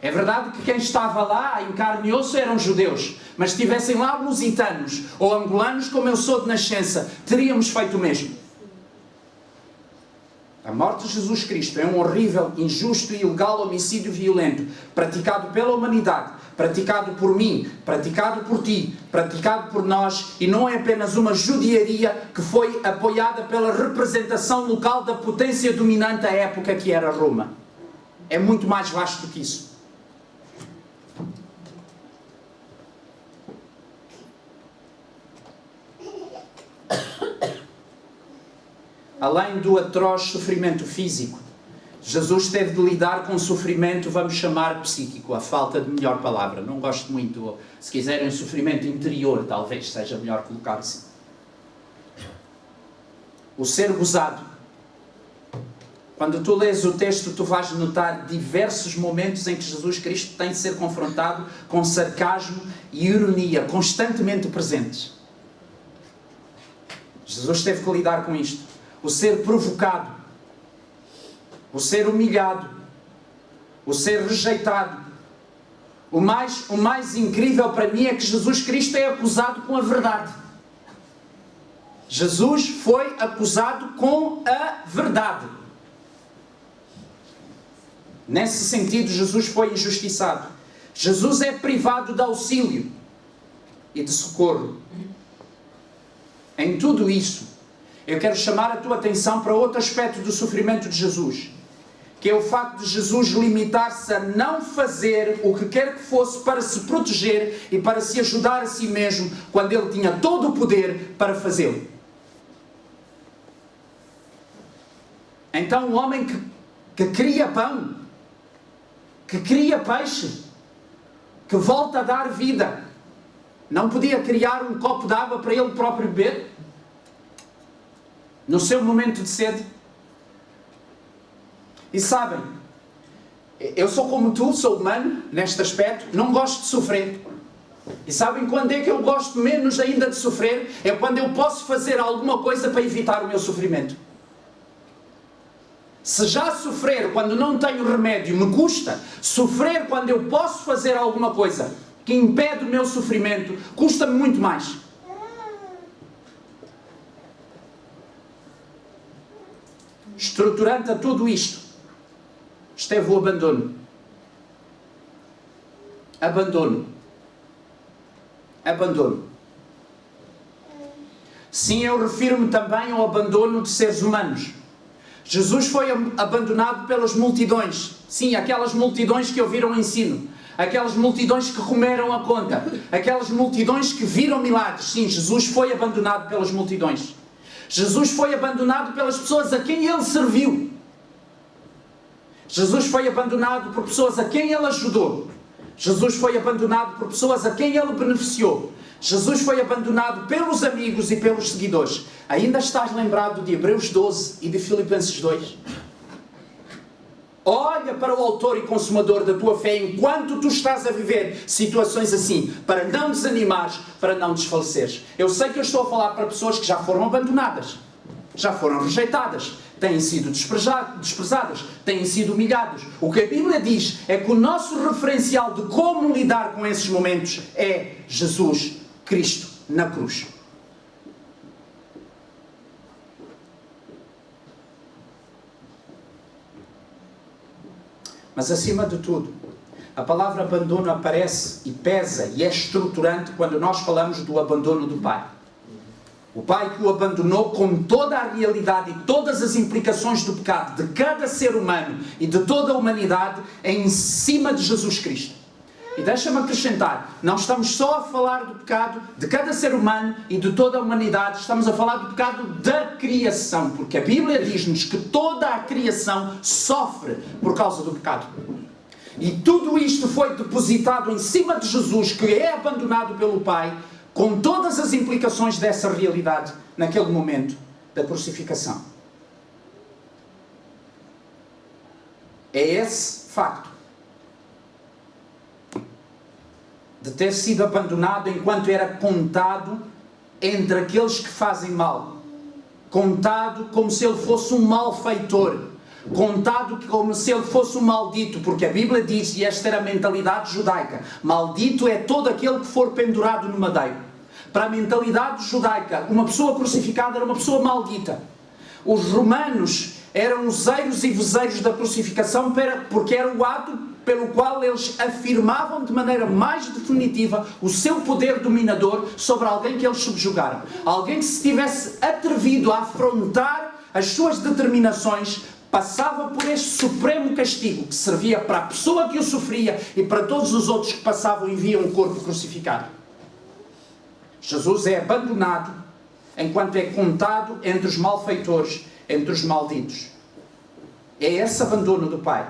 É verdade que quem estava lá em carne e osso eram judeus, mas se estivessem lá lusitanos ou angolanos, como eu sou de nascença, teríamos feito o mesmo. A morte de Jesus Cristo é um horrível, injusto e ilegal homicídio violento, praticado pela humanidade, praticado por mim, praticado por ti, praticado por nós, e não é apenas uma judiaria que foi apoiada pela representação local da potência dominante à época, que era Roma. É muito mais vasto do que isso. Além do atroz sofrimento físico, Jesus teve de lidar com sofrimento, vamos chamar psíquico, a falta de melhor palavra. Não gosto muito, se quiserem, sofrimento interior, talvez seja melhor colocar assim. O ser gozado. Quando tu lês o texto, tu vais notar diversos momentos em que Jesus Cristo tem de ser confrontado com sarcasmo e ironia constantemente presentes. Jesus teve que lidar com isto. O ser provocado, o ser humilhado, o ser rejeitado. O mais incrível para mim é que Jesus Cristo é acusado com a verdade. Jesus foi acusado com a verdade. Nesse sentido, Jesus foi injustiçado. Jesus é privado de auxílio e de socorro. Em tudo isso, eu quero chamar a tua atenção para outro aspecto do sofrimento de Jesus, que é o facto de Jesus limitar-se a não fazer o que quer que fosse para se proteger e para se ajudar a si mesmo, quando ele tinha todo o poder para fazê-lo. Então, um homem que cria pão, que cria peixe, que volta a dar vida, não podia criar um copo de água para ele próprio beber? No seu momento de sede? E sabem, eu sou como tu, sou humano neste aspecto, não gosto de sofrer. E sabem quando é que eu gosto menos ainda de sofrer? É quando eu posso fazer alguma coisa para evitar o meu sofrimento. Se já sofrer quando não tenho remédio me custa, sofrer quando eu posso fazer alguma coisa que impede o meu sofrimento custa-me muito mais. Estruturante a tudo isto esteve o abandono. Abandono. Sim, eu refiro-me também ao abandono de seres humanos. Jesus foi abandonado pelas multidões. Sim, aquelas multidões que ouviram o ensino. Aquelas multidões que comeram a conta. Aquelas multidões que viram milagres. Sim, Jesus foi abandonado pelas multidões. Jesus foi abandonado pelas pessoas a quem ele serviu. Jesus foi abandonado por pessoas a quem ele ajudou. Jesus foi abandonado por pessoas a quem ele beneficiou. Jesus foi abandonado pelos amigos e pelos seguidores. Ainda estás lembrado de Hebreus 12 e de Filipenses 2? Olha para o autor e consumador da tua fé enquanto tu estás a viver situações assim, para não desanimares, para não desfaleceres. Eu sei que eu estou a falar para pessoas que já foram abandonadas, já foram rejeitadas, têm sido desprezadas, têm sido humilhadas. O que a Bíblia diz é que o nosso referencial de como lidar com esses momentos é Jesus Cristo na cruz. Mas acima de tudo, a palavra abandono aparece e pesa e é estruturante quando nós falamos do abandono do Pai. O Pai que o abandonou com toda a realidade e todas as implicações do pecado de cada ser humano e de toda a humanidade em cima de Jesus Cristo. E deixa-me acrescentar, não estamos só a falar do pecado de cada ser humano e de toda a humanidade, estamos a falar do pecado da criação, porque a Bíblia diz-nos que toda a criação sofre por causa do pecado. E tudo isto foi depositado em cima de Jesus, que é abandonado pelo Pai, com todas as implicações dessa realidade naquele momento da crucificação. É esse facto de ter sido abandonado enquanto era contado entre aqueles que fazem mal, contado como se ele fosse um malfeitor, contado como se ele fosse um maldito, porque a Bíblia diz, e esta era a mentalidade judaica, maldito é todo aquele que for pendurado no madeiro. Para a mentalidade judaica, uma pessoa crucificada era uma pessoa maldita. Os romanos eram os eiros e vezeiros da crucificação, porque era o ato pelo qual eles afirmavam de maneira mais definitiva o seu poder dominador sobre alguém que eles subjugaram. Alguém que se tivesse atrevido a afrontar as suas determinações, passava por este supremo castigo que servia para a pessoa que o sofria e para todos os outros que passavam e viam o corpo crucificado. Jesus é abandonado enquanto é contado entre os malfeitores, entre os malditos. É esse abandono do Pai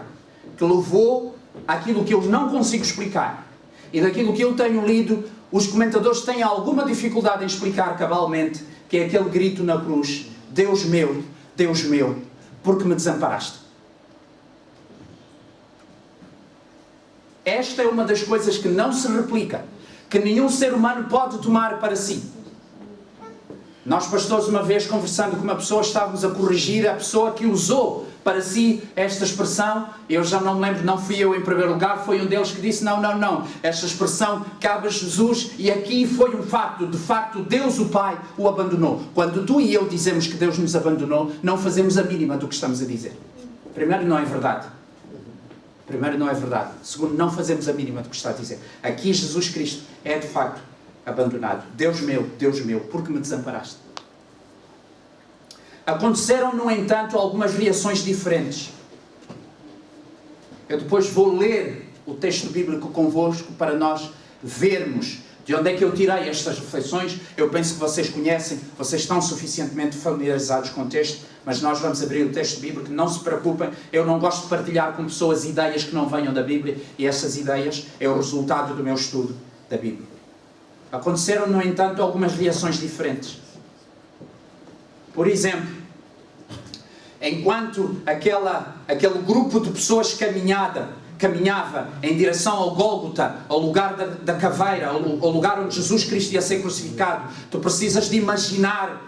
que levou àquilo que eu não consigo explicar. E daquilo que eu tenho lido, os comentadores têm alguma dificuldade em explicar cabalmente, que é aquele grito na cruz: Deus meu, por que me desamparaste? Esta é uma das coisas que não se replica, que nenhum ser humano pode tomar para si. Nós, pastores, uma vez conversando com uma pessoa, estávamos a corrigir a pessoa que usou para si esta expressão. Eu já não me lembro, não fui eu em primeiro lugar, foi um deles que disse, não, esta expressão cabe a Jesus, e aqui foi um facto, de facto Deus o Pai o abandonou. Quando tu e eu dizemos que Deus nos abandonou, não fazemos a mínima do que estamos a dizer. Primeiro, não é verdade. Segundo, não fazemos a mínima do que está a dizer. Aqui Jesus Cristo é de facto abandonado. Deus meu, por que me desamparaste? Aconteceram, no entanto, algumas reações diferentes. Eu depois vou ler o texto bíblico convosco para nós vermos de onde é que eu tirei estas reflexões. Eu penso que vocês conhecem, vocês estão suficientemente familiarizados com o texto, mas nós vamos abrir o texto bíblico. Não se preocupem, eu não gosto de partilhar com pessoas ideias que não venham da Bíblia, e essas ideias é o resultado do meu estudo da Bíblia. Aconteceram, no entanto, algumas reações diferentes. Por exemplo, enquanto aquele grupo de pessoas caminhava em direção ao Gólgota, ao lugar da caveira, ao lugar onde Jesus Cristo ia ser crucificado, tu precisas de imaginar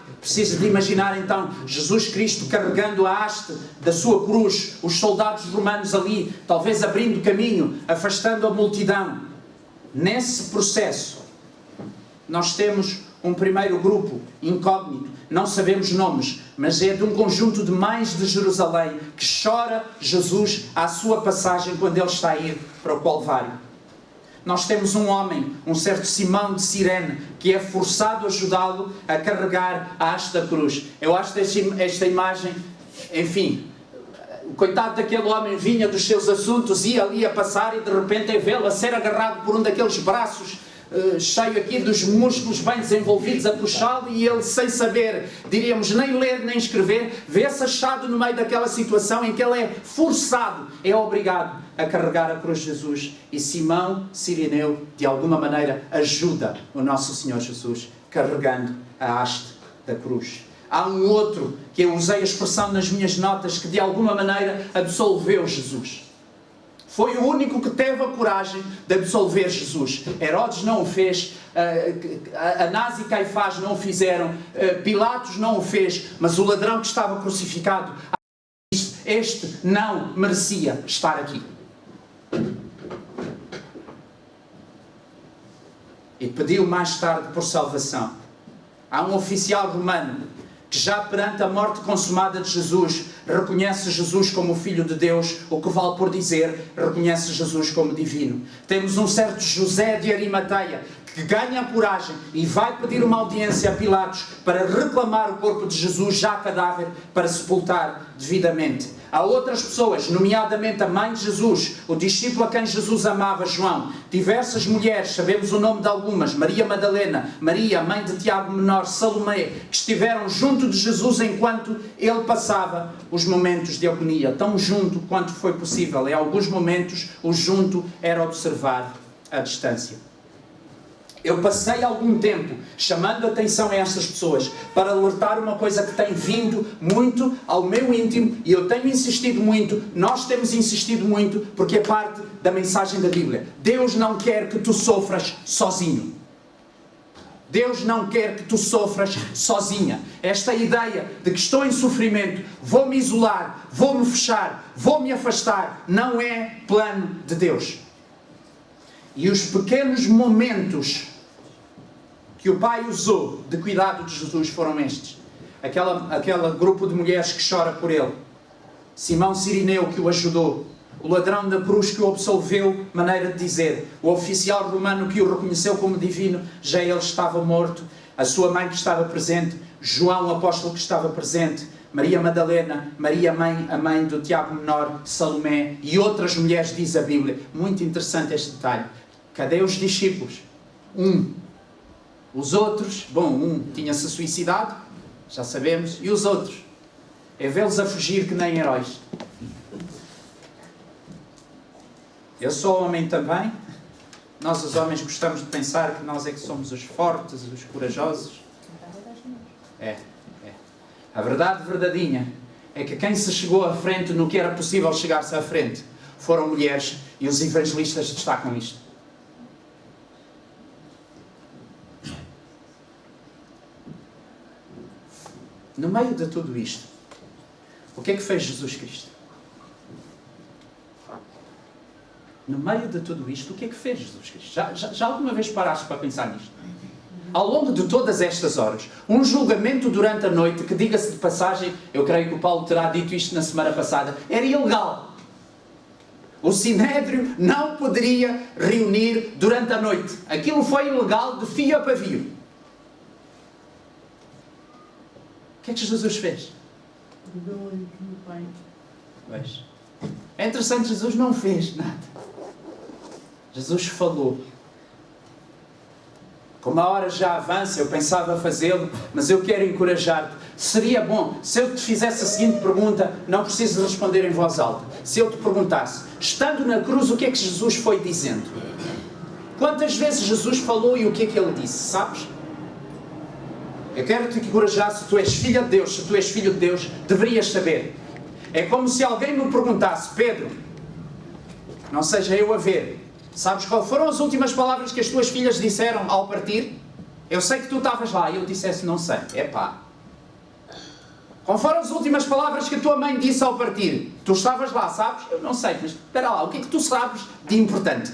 então Jesus Cristo carregando a haste da sua cruz, os soldados romanos ali, talvez abrindo caminho, afastando a multidão. Nesse processo, nós temos um primeiro grupo incógnito, não sabemos nomes, mas é de um conjunto de mães de Jerusalém que chora Jesus à sua passagem quando ele está a ir para o Calvário. Nós temos um homem, um certo Simão de Cirene, que é forçado a ajudá-lo a carregar a haste da cruz. Eu acho esta imagem, enfim, o coitado daquele homem vinha dos seus assuntos, ia ali a passar e de repente é vê-lo a ser agarrado por um daqueles braços cheio aqui dos músculos bem desenvolvidos a puxá-lo, e ele, sem saber, diríamos, nem ler nem escrever, vê-se achado no meio daquela situação em que ele é forçado, é obrigado a carregar a cruz de Jesus, e Simão Cireneu, de alguma maneira, ajuda o nosso Senhor Jesus carregando a haste da cruz. Há um outro, que eu usei a expressão nas minhas notas, que de alguma maneira absolveu Jesus. Foi o único que teve a coragem de absolver Jesus. Herodes não o fez, Anás e Caifás não o fizeram, Pilatos não o fez, mas o ladrão que estava crucificado, este não merecia estar aqui. E pediu mais tarde por salvação. Há um oficial romano que já perante a morte consumada de Jesus, reconhece Jesus como o Filho de Deus, o que vale por dizer, reconhece Jesus como divino. Temos um certo José de Arimateia, que ganha a coragem e vai pedir uma audiência a Pilatos para reclamar o corpo de Jesus já cadáver para sepultar devidamente. a outras pessoas, nomeadamente a mãe de Jesus, o discípulo a quem Jesus amava, João, diversas mulheres, sabemos o nome de algumas, Maria Madalena, Maria, mãe de Tiago Menor, Salomé, que estiveram junto de Jesus enquanto ele passava os momentos de agonia, tão junto quanto foi possível. Em alguns momentos, o junto era observar a distância. Eu passei algum tempo chamando a atenção a estas pessoas para alertar uma coisa que tem vindo muito ao meu íntimo, e eu tenho insistido muito, nós temos insistido muito, porque é parte da mensagem da Bíblia. Deus não quer que tu sofras sozinho. Deus não quer que tu sofras sozinha. Esta ideia de que estou em sofrimento, vou-me isolar, vou-me fechar, vou-me afastar, não é plano de Deus. E os pequenos momentos que o Pai usou de cuidado de Jesus foram estes. Aquele grupo de mulheres que chora por ele. Simão Cirineu que o ajudou. O ladrão da cruz que o absolveu, maneira de dizer. O oficial romano que o reconheceu como divino, já ele estava morto. A sua mãe que estava presente. João, o apóstolo que estava presente. Maria Madalena, Maria a mãe do Tiago Menor, Salomé e outras mulheres, diz a Bíblia. Muito interessante este detalhe. Cadê os discípulos? Os outros, um tinha-se suicidado, já sabemos, e os outros? É vê-los a fugir que nem heróis. Eu sou homem também. Nós os homens gostamos de pensar que nós é que somos os fortes, os corajosos. A verdade verdadeira é que quem se chegou à frente no que era possível chegar-se à frente foram mulheres, e os evangelistas destacam isto. No meio de tudo isto, o que é que fez Jesus Cristo? No meio de tudo isto, o que é que fez Jesus Cristo? Já alguma vez paraste para pensar nisto? Ao longo de todas estas horas, um julgamento durante a noite, que, diga-se de passagem, eu creio que o Paulo terá dito isto na semana passada, era ilegal. O Sinédrio não poderia reunir durante a noite. Aquilo foi ilegal de fio a pavio. O que é que Jesus fez? Pois. É interessante, Jesus não fez nada. Jesus falou. Como a hora já avança, eu pensava fazê-lo, mas eu quero encorajar-te. Seria bom, se eu te fizesse a seguinte pergunta, não precisas responder em voz alta. Se eu te perguntasse, estando na cruz, o que é que Jesus foi dizendo? Quantas vezes Jesus falou e o que é que ele disse, sabes? Eu quero te encorajar, se tu és filha de Deus, se tu és filho de Deus, deverias saber. É como se alguém me perguntasse, Pedro, não seja eu a ver, sabes qual foram as últimas palavras que as tuas filhas disseram ao partir? Eu sei que tu estavas lá, e eu dissesse, não sei, Qual foram as últimas palavras que a tua mãe disse ao partir? Tu estavas lá, sabes? Eu não sei, mas espera lá, o que é que tu sabes de importante?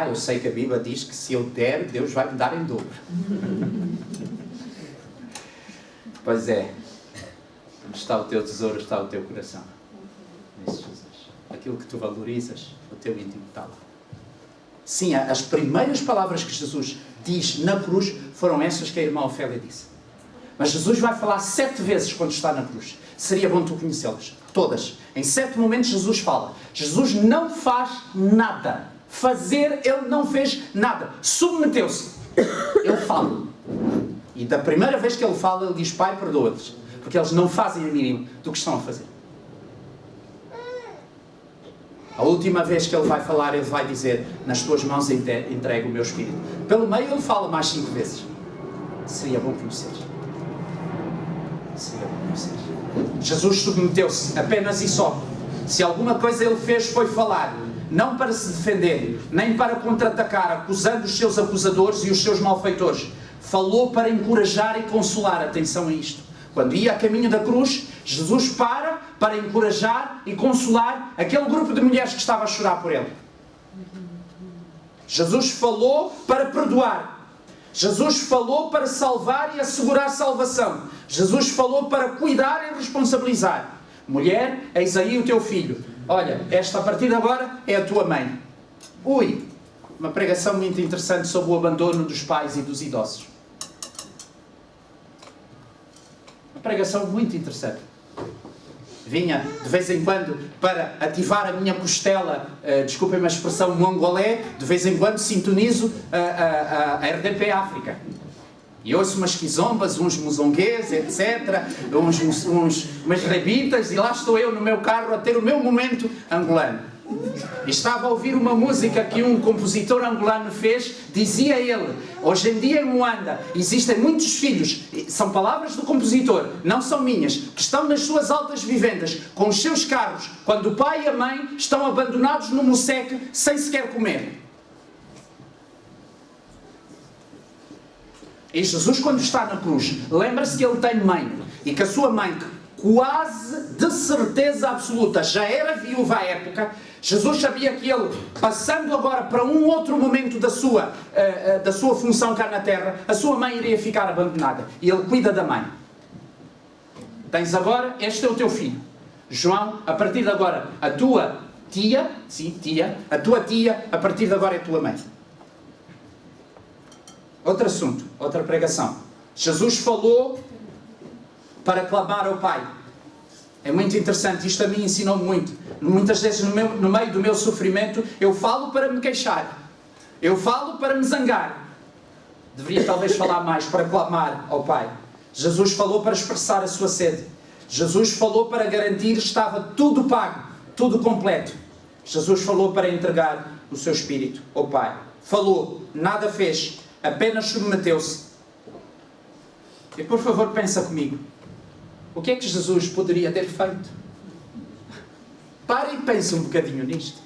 Eu sei que a Bíblia diz que se eu der, Deus vai me dar em dobro. Pois é. Onde está o teu tesouro, está o teu coração. Disse Jesus. Aquilo que tu valorizas, o teu íntimo está lá. Sim, as primeiras palavras que Jesus diz na cruz foram essas que a irmã Ofélia disse. Mas Jesus vai falar 7 vezes quando está na cruz. Seria bom tu conhecê-las. Todas. Em 7 momentos Jesus fala. Jesus não faz nada. Ele não fez nada. Submeteu-se. Ele fala. E da primeira vez que ele fala, ele diz, Pai, perdoa-lhes. Porque eles não fazem a mínimo do que estão a fazer. A última vez que ele vai falar, ele vai dizer, nas tuas mãos entrego o meu espírito. Pelo meio ele fala mais 5 vezes. Seria bom conhecer. Jesus submeteu-se apenas e só. Se alguma coisa ele fez foi falar. Não para se defender, nem para contra-atacar, acusando os seus acusadores e os seus malfeitores. Falou para encorajar e consolar. Atenção a isto. Quando ia a caminho da cruz, Jesus para encorajar e consolar aquele grupo de mulheres que estava a chorar por ele. Jesus falou para perdoar. Jesus falou para salvar e assegurar salvação. Jesus falou para cuidar e responsabilizar. Mulher, eis aí o teu filho. Olha, esta a partir de agora é a tua mãe. Uma pregação muito interessante sobre o abandono dos pais e dos idosos. Uma pregação muito interessante. Vinha de vez em quando para ativar a minha costela, desculpem-me a expressão mongolé, de vez em quando sintonizo a RDP África. E ouço umas quizombas, uns muzonguês, etc., umas rebitas, e lá estou eu no meu carro a ter o meu momento angolano. E estava a ouvir uma música que um compositor angolano fez, dizia ele, hoje em dia em Moanda existem muitos filhos, são palavras do compositor, não são minhas, que estão nas suas altas vivendas, com os seus carros, quando o pai e a mãe estão abandonados no Moseque, sem sequer comer. E Jesus, quando está na cruz, lembra-se que ele tem mãe, e que a sua mãe, quase de certeza absoluta, já era viúva à época. Jesus sabia que ele, passando agora para um outro momento da sua função cá na terra, a sua mãe iria ficar abandonada. E ele cuida da mãe. Tens agora, este é o teu filho. João, a partir de agora, a tua tia, sim, tia, a tua tia, a partir de agora é tua mãe. Outro assunto, outra pregação. Jesus falou para clamar ao Pai. É muito interessante, isto a mim ensinou muito. Muitas vezes no meio do meu sofrimento, eu falo para me queixar. Eu falo para me zangar. Deveria talvez falar mais para clamar ao Pai. Jesus falou para expressar a sua sede. Jesus falou para garantir que estava tudo pago, tudo completo. Jesus falou para entregar o seu Espírito ao Pai. Falou, nada fez, apenas submeteu-se. E por favor, pensa comigo. O que é que Jesus poderia ter feito? Pare e pense um bocadinho nisto.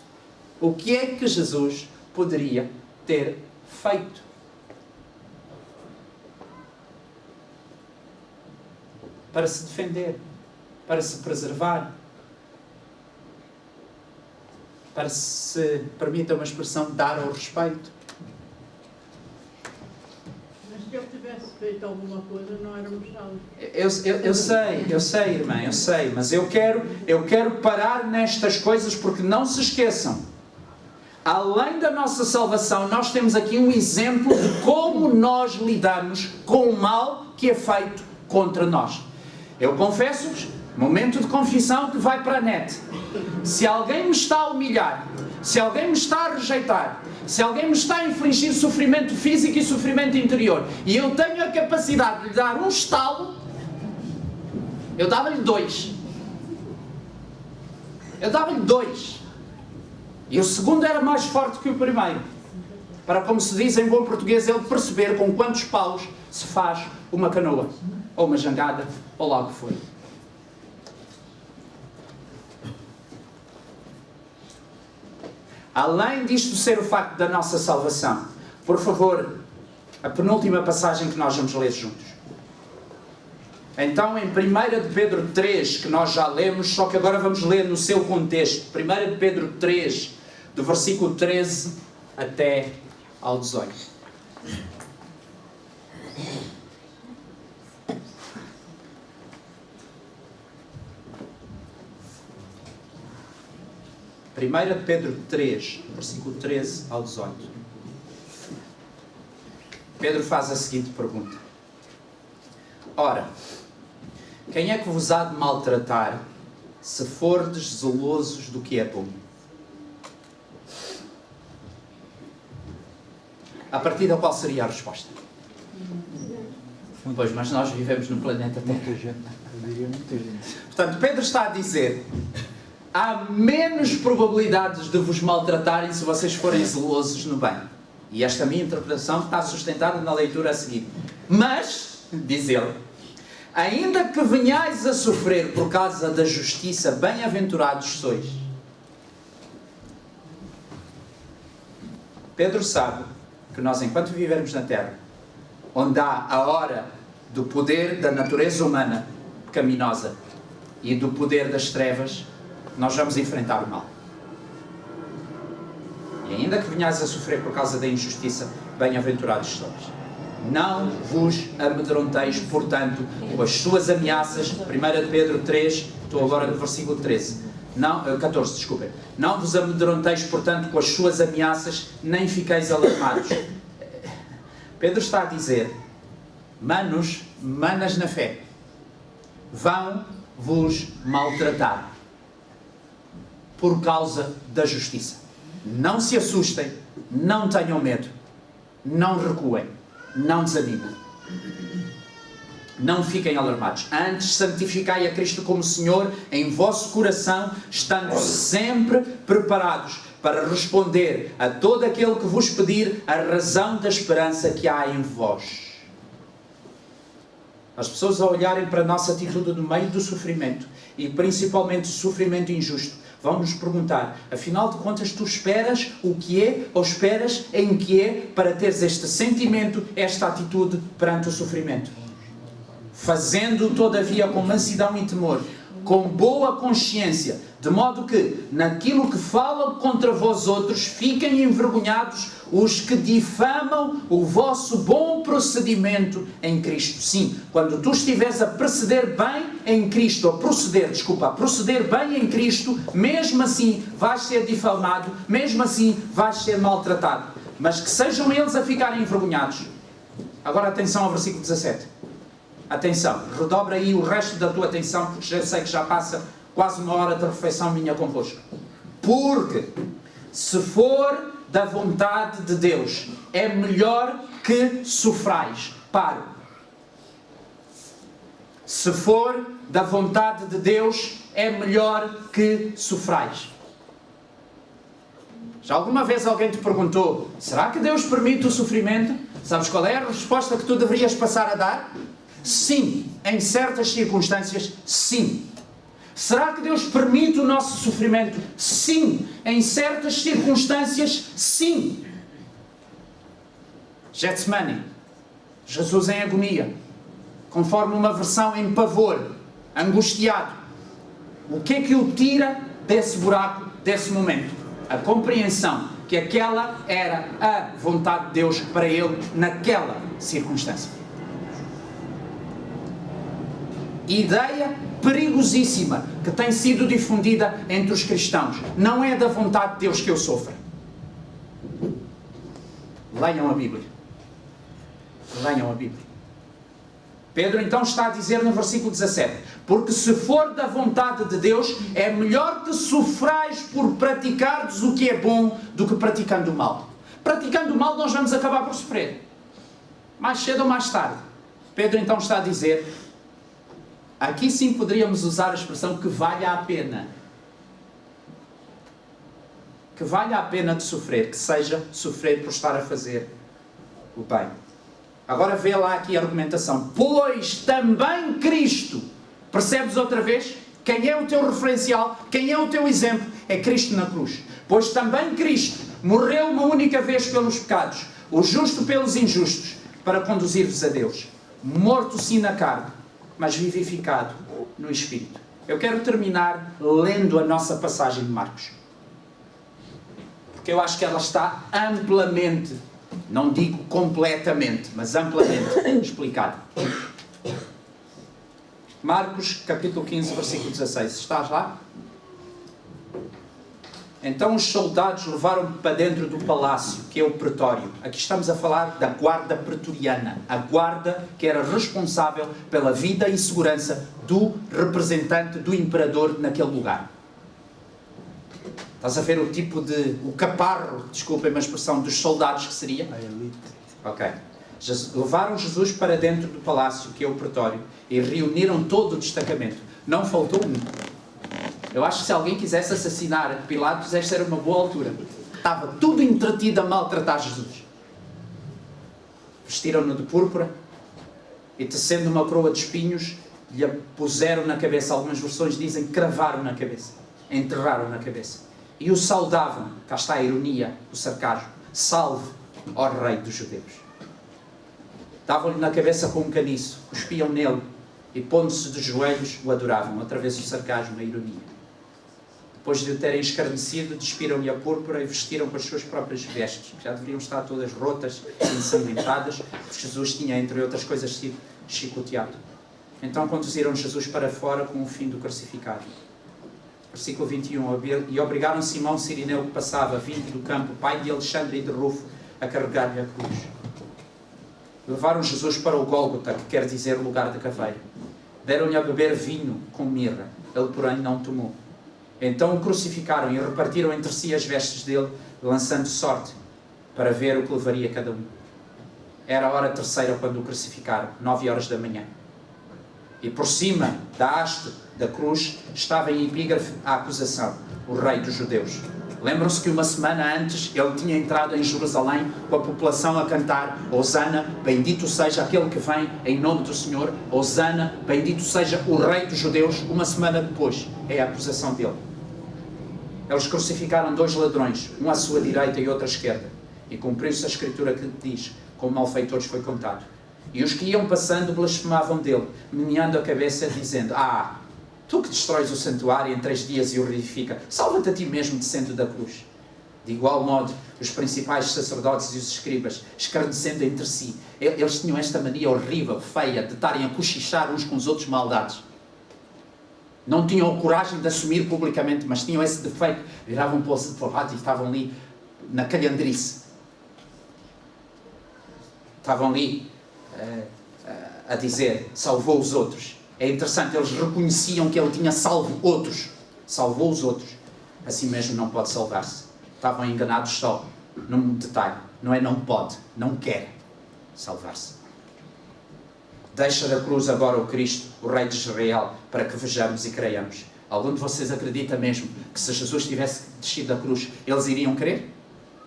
O que é que Jesus poderia ter feito? Para se defender, para se preservar, para se, permita uma expressão, dar ao respeito. Se ele tivesse feito alguma coisa, não éramos salvos. Eu sei, irmã, eu sei, mas eu quero parar nestas coisas porque não se esqueçam. Além da nossa salvação, nós temos aqui um exemplo de como nós lidamos com o mal que é feito contra nós. Eu confesso-vos, momento de confissão que vai para a net. Se alguém me está a humilhar, se alguém me está a rejeitar, se alguém me está a infligir sofrimento físico e sofrimento interior, e eu tenho a capacidade de lhe dar um estalo, eu dava-lhe 2. Eu dava-lhe 2. E o segundo era mais forte que o primeiro. Para, como se diz em bom português, ele perceber com quantos paus se faz uma canoa, ou uma jangada, ou lá o que for. Além disto ser o facto da nossa salvação, por favor, a penúltima passagem que nós vamos ler juntos. Então, em 1 de Pedro 3, que nós já lemos, só que agora vamos ler no seu contexto. 1 de Pedro 3, do versículo 13 até ao 18. Primeira de Pedro 3, versículo 13 ao 18. Pedro faz a seguinte pergunta. Ora, quem é que vos há de maltratar, se fordes zelosos do que é bom? A partir da qual seria a resposta? Pois, mas nós vivemos no planeta Terra. Muita gente, eu diria muita gente. Portanto, Pedro está a dizer... Há menos probabilidades de vos maltratarem se vocês forem zelosos no bem. E esta minha interpretação está sustentada na leitura a seguir. Mas, diz ele, ainda que venhais a sofrer por causa da justiça, bem-aventurados sois. Pedro sabe que nós, enquanto vivermos na Terra, onde há a hora do poder da natureza humana pecaminosa e do poder das trevas, nós vamos enfrentar o mal. E ainda que venhais a sofrer por causa da injustiça, bem-aventurados sois. Não vos amedronteis, portanto, com as suas ameaças. 1 de Pedro 3, estou agora no versículo 13. Não, 14, desculpem. Não vos amedronteis, portanto, com as suas ameaças, nem fiqueis alarmados. Pedro está a dizer, manos, manas na fé. vão vos maltratar por causa da justiça. Não se assustem, não tenham medo, não recuem, não desanimem. Não fiquem alarmados. Antes, santificai a Cristo como Senhor em vosso coração, estando sempre preparados para responder a todo aquele que vos pedir a razão da esperança que há em vós. As pessoas, a olharem para a nossa atitude no meio do sofrimento, e principalmente do sofrimento injusto, vão nos perguntar, afinal de contas, tu esperas o que é ou esperas em que é para teres este sentimento, esta atitude perante o sofrimento? Fazendo, todavia, com mansidão e temor, com boa consciência, de modo que, naquilo que falam contra vós outros, fiquem envergonhados os que difamam o vosso bom procedimento em Cristo. Sim, quando tu estiveres a proceder bem em Cristo, a proceder bem em Cristo, mesmo assim vais ser difamado, mesmo assim vais ser maltratado. Mas que sejam eles a ficarem envergonhados. Agora atenção ao versículo 17. Atenção, redobra aí o resto da tua atenção, porque já sei que já passa quase uma hora de refeição minha convosco. Porque, se for da vontade de Deus, é melhor que sofrais. Pare. Se for da vontade de Deus, é melhor que sofrais. Já alguma vez alguém te perguntou, será que Deus permite o sofrimento? Sabes qual é a resposta que tu deverias passar a dar? Sim, em certas circunstâncias, sim. Será que Deus permite o nosso sofrimento? Sim, em certas circunstâncias, sim. Getsemane, Jesus em agonia, conforme uma versão em pavor, angustiado. O que é que o tira desse buraco, desse momento? A compreensão que aquela era a vontade de Deus para ele naquela circunstância. Ideia perigosíssima que tem sido difundida entre os cristãos. Não é da vontade de Deus que eu sofra. Leiam a Bíblia. Leiam a Bíblia. Pedro então está a dizer no versículo 17: porque se for da vontade de Deus, é melhor que sofrais por praticardes o que é bom do que praticando o mal. Praticando o mal nós vamos acabar por sofrer. Mais cedo ou mais tarde. Pedro então está a dizer, aqui sim poderíamos usar a expressão que vale a pena. Que vale a pena de sofrer, que seja sofrer por estar a fazer o bem. Agora vê lá aqui a argumentação. Pois também Cristo. Percebes outra vez? Quem é o teu referencial? Quem é o teu exemplo? É Cristo na cruz. Pois também Cristo morreu uma única vez pelos pecados, o justo pelos injustos, para conduzir-vos a Deus. Morto sim na carne, mas vivificado no Espírito. Eu quero terminar lendo a nossa passagem de Marcos. Porque eu acho que ela está amplamente, não digo completamente, mas amplamente explicada. Marcos, capítulo 15, versículo 16. Estás lá? Então os soldados levaram-me para dentro do palácio, que é o pretório. Aqui estamos a falar da guarda pretoriana. A guarda que era responsável pela vida e segurança do representante, do imperador naquele lugar. Estás a ver o tipo de... o caparro, desculpem-me a expressão, dos soldados que seria? A elite. Ok. Levaram Jesus para dentro do palácio, que é o pretório, e reuniram todo o destacamento. Não faltou um. Eu acho que se alguém quisesse assassinar Pilatos, esta era uma boa altura. Estava tudo entretido a maltratar Jesus. Vestiram-no de púrpura e, tecendo uma coroa de espinhos, lhe puseram na cabeça. Algumas versões dizem cravaram na cabeça. Enterraram na cabeça. E o saudavam. Cá está a ironia, o sarcasmo. Salve, ó Rei dos Judeus. Davam-lhe na cabeça com um caniço. Cuspiam nele. E pondo-se de joelhos, o adoravam. Outra vez o sarcasmo, a ironia. Depois de o terem escarnecido, despiram-lhe a púrpura e vestiram com as suas próprias vestes, que já deveriam estar todas rotas e ensanguentadas. Jesus tinha, entre outras coisas, sido chicoteado. Então conduziram Jesus para fora com o fim do crucificado. Versículo 21. E obrigaram Simão Cirineu, que passava, vindo do campo, pai de Alexandre e de Rufo, a carregar-lhe a cruz. Levaram Jesus para o Gólgota, que quer dizer lugar de caveira. Deram-lhe a beber vinho com mirra. Ele, porém, não tomou. Então o crucificaram e repartiram entre si as vestes dele, lançando sorte para ver o que levaria cada um. Era a hora terceira quando o crucificaram, 9 horas da manhã. E por cima da haste da cruz estava em epígrafe a acusação: o rei dos judeus. Lembram-se que uma semana antes ele tinha entrado em Jerusalém com a população a cantar: Hosana, bendito seja aquele que vem em nome do Senhor. Hosana, bendito seja o rei dos judeus. Uma semana depois é a acusação dele. Eles crucificaram 2 ladrões, um à sua direita e outro à esquerda. E cumpriu-se a escritura que diz: com malfeitores foi contado. E os que iam passando blasfemavam dele, meneando a cabeça, dizendo: tu que destróis o santuário em 3 dias e o reedifica, salva-te a ti mesmo descendo da cruz. De igual modo, os principais sacerdotes e os escribas, escarnecendo entre si, eles tinham esta mania horrível, feia, de estarem a cochichar uns com os outros maldades. Não tinham coragem de assumir publicamente, mas tinham esse defeito. Viravam para o lado e estavam ali na calhandrice. Estavam ali a dizer: salvou os outros. É interessante, eles reconheciam que ele tinha salvo outros. Salvou os outros. Assim mesmo não pode salvar-se. Estavam enganados só num detalhe. Não é não pode, não quer salvar-se. Deixa da cruz agora o Cristo, o Rei de Israel, para que vejamos e creiamos. Algum de vocês acredita mesmo que se Jesus tivesse descido da cruz, eles iriam crer?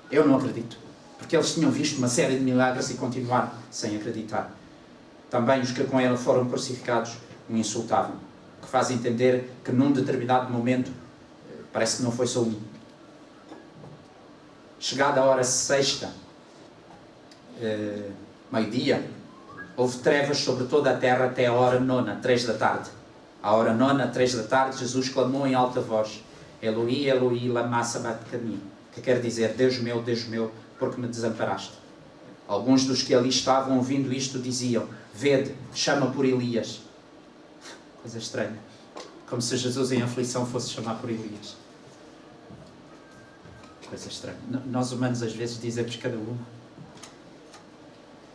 Eu não acredito. Porque eles tinham visto uma série de milagres e continuaram sem acreditar. Também os que com ele foram crucificados o insultavam, que faz entender que num determinado momento, parece que não foi só um. Chegada a hora sexta, meio-dia, houve trevas sobre toda a terra até a hora 9, 3 da tarde. À hora 9, 3 da tarde, Jesus clamou em alta voz: Eloi, Eloi, lama sabachthani, que quer dizer: Deus meu, porque me desamparaste. Alguns dos que ali estavam ouvindo isto diziam: vede, chama por Elias. Coisa estranha. Como se Jesus em aflição fosse chamar por Elias. Coisa estranha. Nós humanos às vezes dizemos cada uma.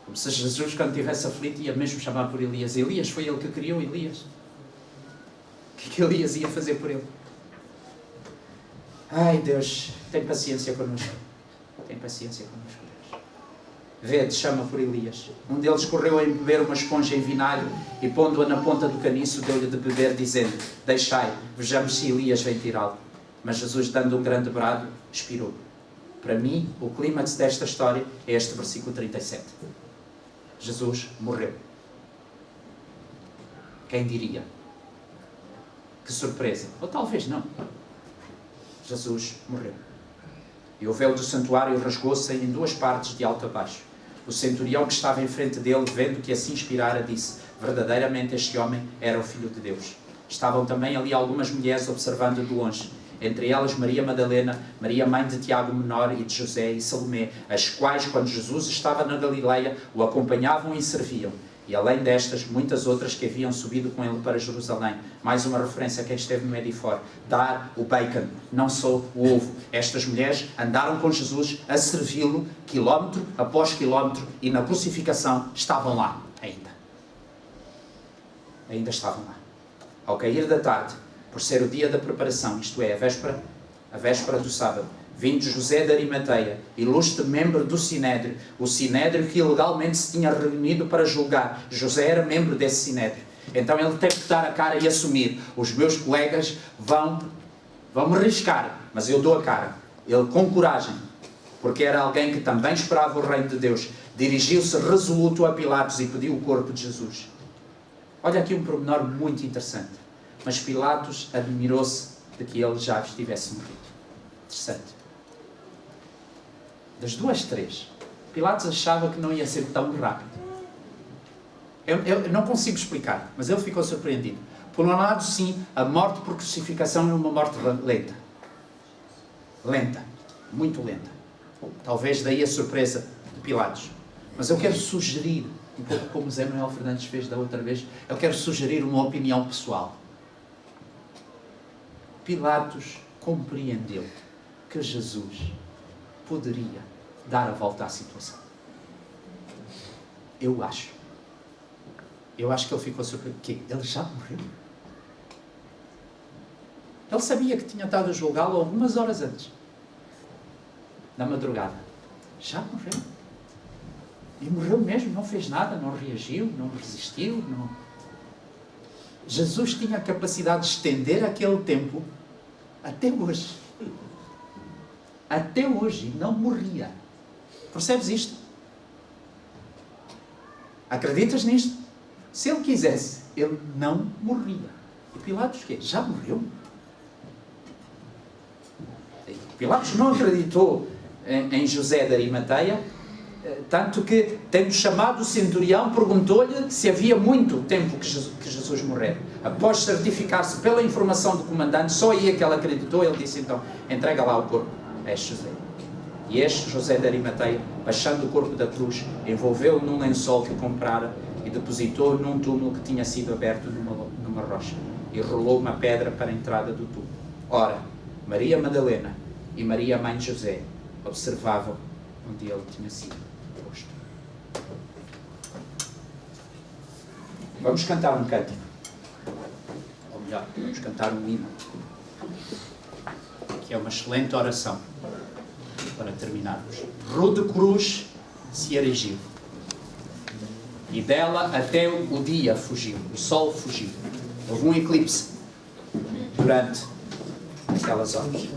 Como se Jesus, quando estivesse aflito, ia mesmo chamar por Elias. Elias foi ele que criou Elias. O que Elias ia fazer por ele? Ai, Deus, tem paciência connosco. Tem paciência connosco, Deus. Vede, chama por Elias. Um deles correu a beber uma esponja em vinagre e, pondo-a na ponta do caniço, deu-lhe de beber, dizendo: deixai, vejamos se Elias vem tirá-lo. Mas Jesus, dando um grande brado, expirou. Para mim, o clímax desta história é este versículo 37. Jesus morreu. Quem diria? Que surpresa. Ou talvez não. Jesus morreu. E o véu do santuário rasgou-se em 2 partes, de alto a baixo. O centurião que estava em frente dele, vendo que assim expirara, disse: verdadeiramente este homem era o Filho de Deus. Estavam também ali algumas mulheres observando de longe. Entre elas Maria Madalena, Maria mãe de Tiago Menor e de José e Salomé, as quais, quando Jesus estava na Galileia, o acompanhavam e serviam. E além destas, muitas outras que haviam subido com ele para Jerusalém. Mais uma referência a quem esteve no Edifor. Dar o bacon, não só o ovo. Estas mulheres andaram com Jesus a servi-lo, quilómetro após quilómetro, e na crucificação estavam lá ainda. Ainda estavam lá. Ao cair da tarde, por ser o dia da preparação, isto é, a véspera do sábado, vindo José de Arimateia, ilustre membro do Sinédrio, o Sinédrio que ilegalmente se tinha reunido para julgar. José era membro desse Sinédrio. Então ele teve que dar a cara e assumir: os meus colegas vão me arriscar, mas eu dou a cara. Ele, com coragem, porque era alguém que também esperava o reino de Deus, dirigiu-se resoluto a Pilatos e pediu o corpo de Jesus. Olha aqui um pormenor muito interessante. Mas Pilatos admirou-se de que ele já estivesse morrido. Interessante. Das 2, 3. Pilatos achava que não ia ser tão rápido. Eu não consigo explicar, mas ele ficou surpreendido. Por um lado, sim, a morte por crucificação é uma morte lenta. Lenta. Muito lenta. Talvez daí a surpresa de Pilatos. Mas eu quero sugerir, um pouco como Zé Manuel Fernandes fez da outra vez, eu quero sugerir uma opinião pessoal. Pilatos compreendeu que Jesus poderia dar a volta à situação. Eu acho. Eu acho que ele ficou surpreso. Que ele já morreu? Ele sabia que tinha estado a julgá-lo algumas horas antes. Na madrugada. Já morreu? E morreu mesmo, não fez nada, não reagiu, não resistiu, não... Jesus tinha a capacidade de estender aquele tempo até hoje. Até hoje. E não morria. Percebes isto? Acreditas nisto? Se ele quisesse, ele não morria. E Pilatos, quê? Já morreu? Pilatos não acreditou em José de Arimateia, tanto que, tendo chamado o centurião, perguntou-lhe se havia muito tempo que Jesus morrera. Após certificar-se pela informação do comandante, só aí é que ele acreditou. Ele disse então: entrega lá o corpo a este José. E este José de Arimateia, baixando o corpo da cruz, envolveu-o num lençol que comprara e depositou-o num túmulo que tinha sido aberto numa rocha, e rolou uma pedra para a entrada do túmulo. Ora, Maria Madalena e Maria, mãe de José, observavam onde ele tinha sido posto. Vamos cantar um cântico. Ou melhor, vamos cantar um hino, que é uma excelente oração para terminarmos. Rude cruz se erigiu, e dela até o dia fugiu, o sol fugiu. Houve um eclipse durante aquelas horas.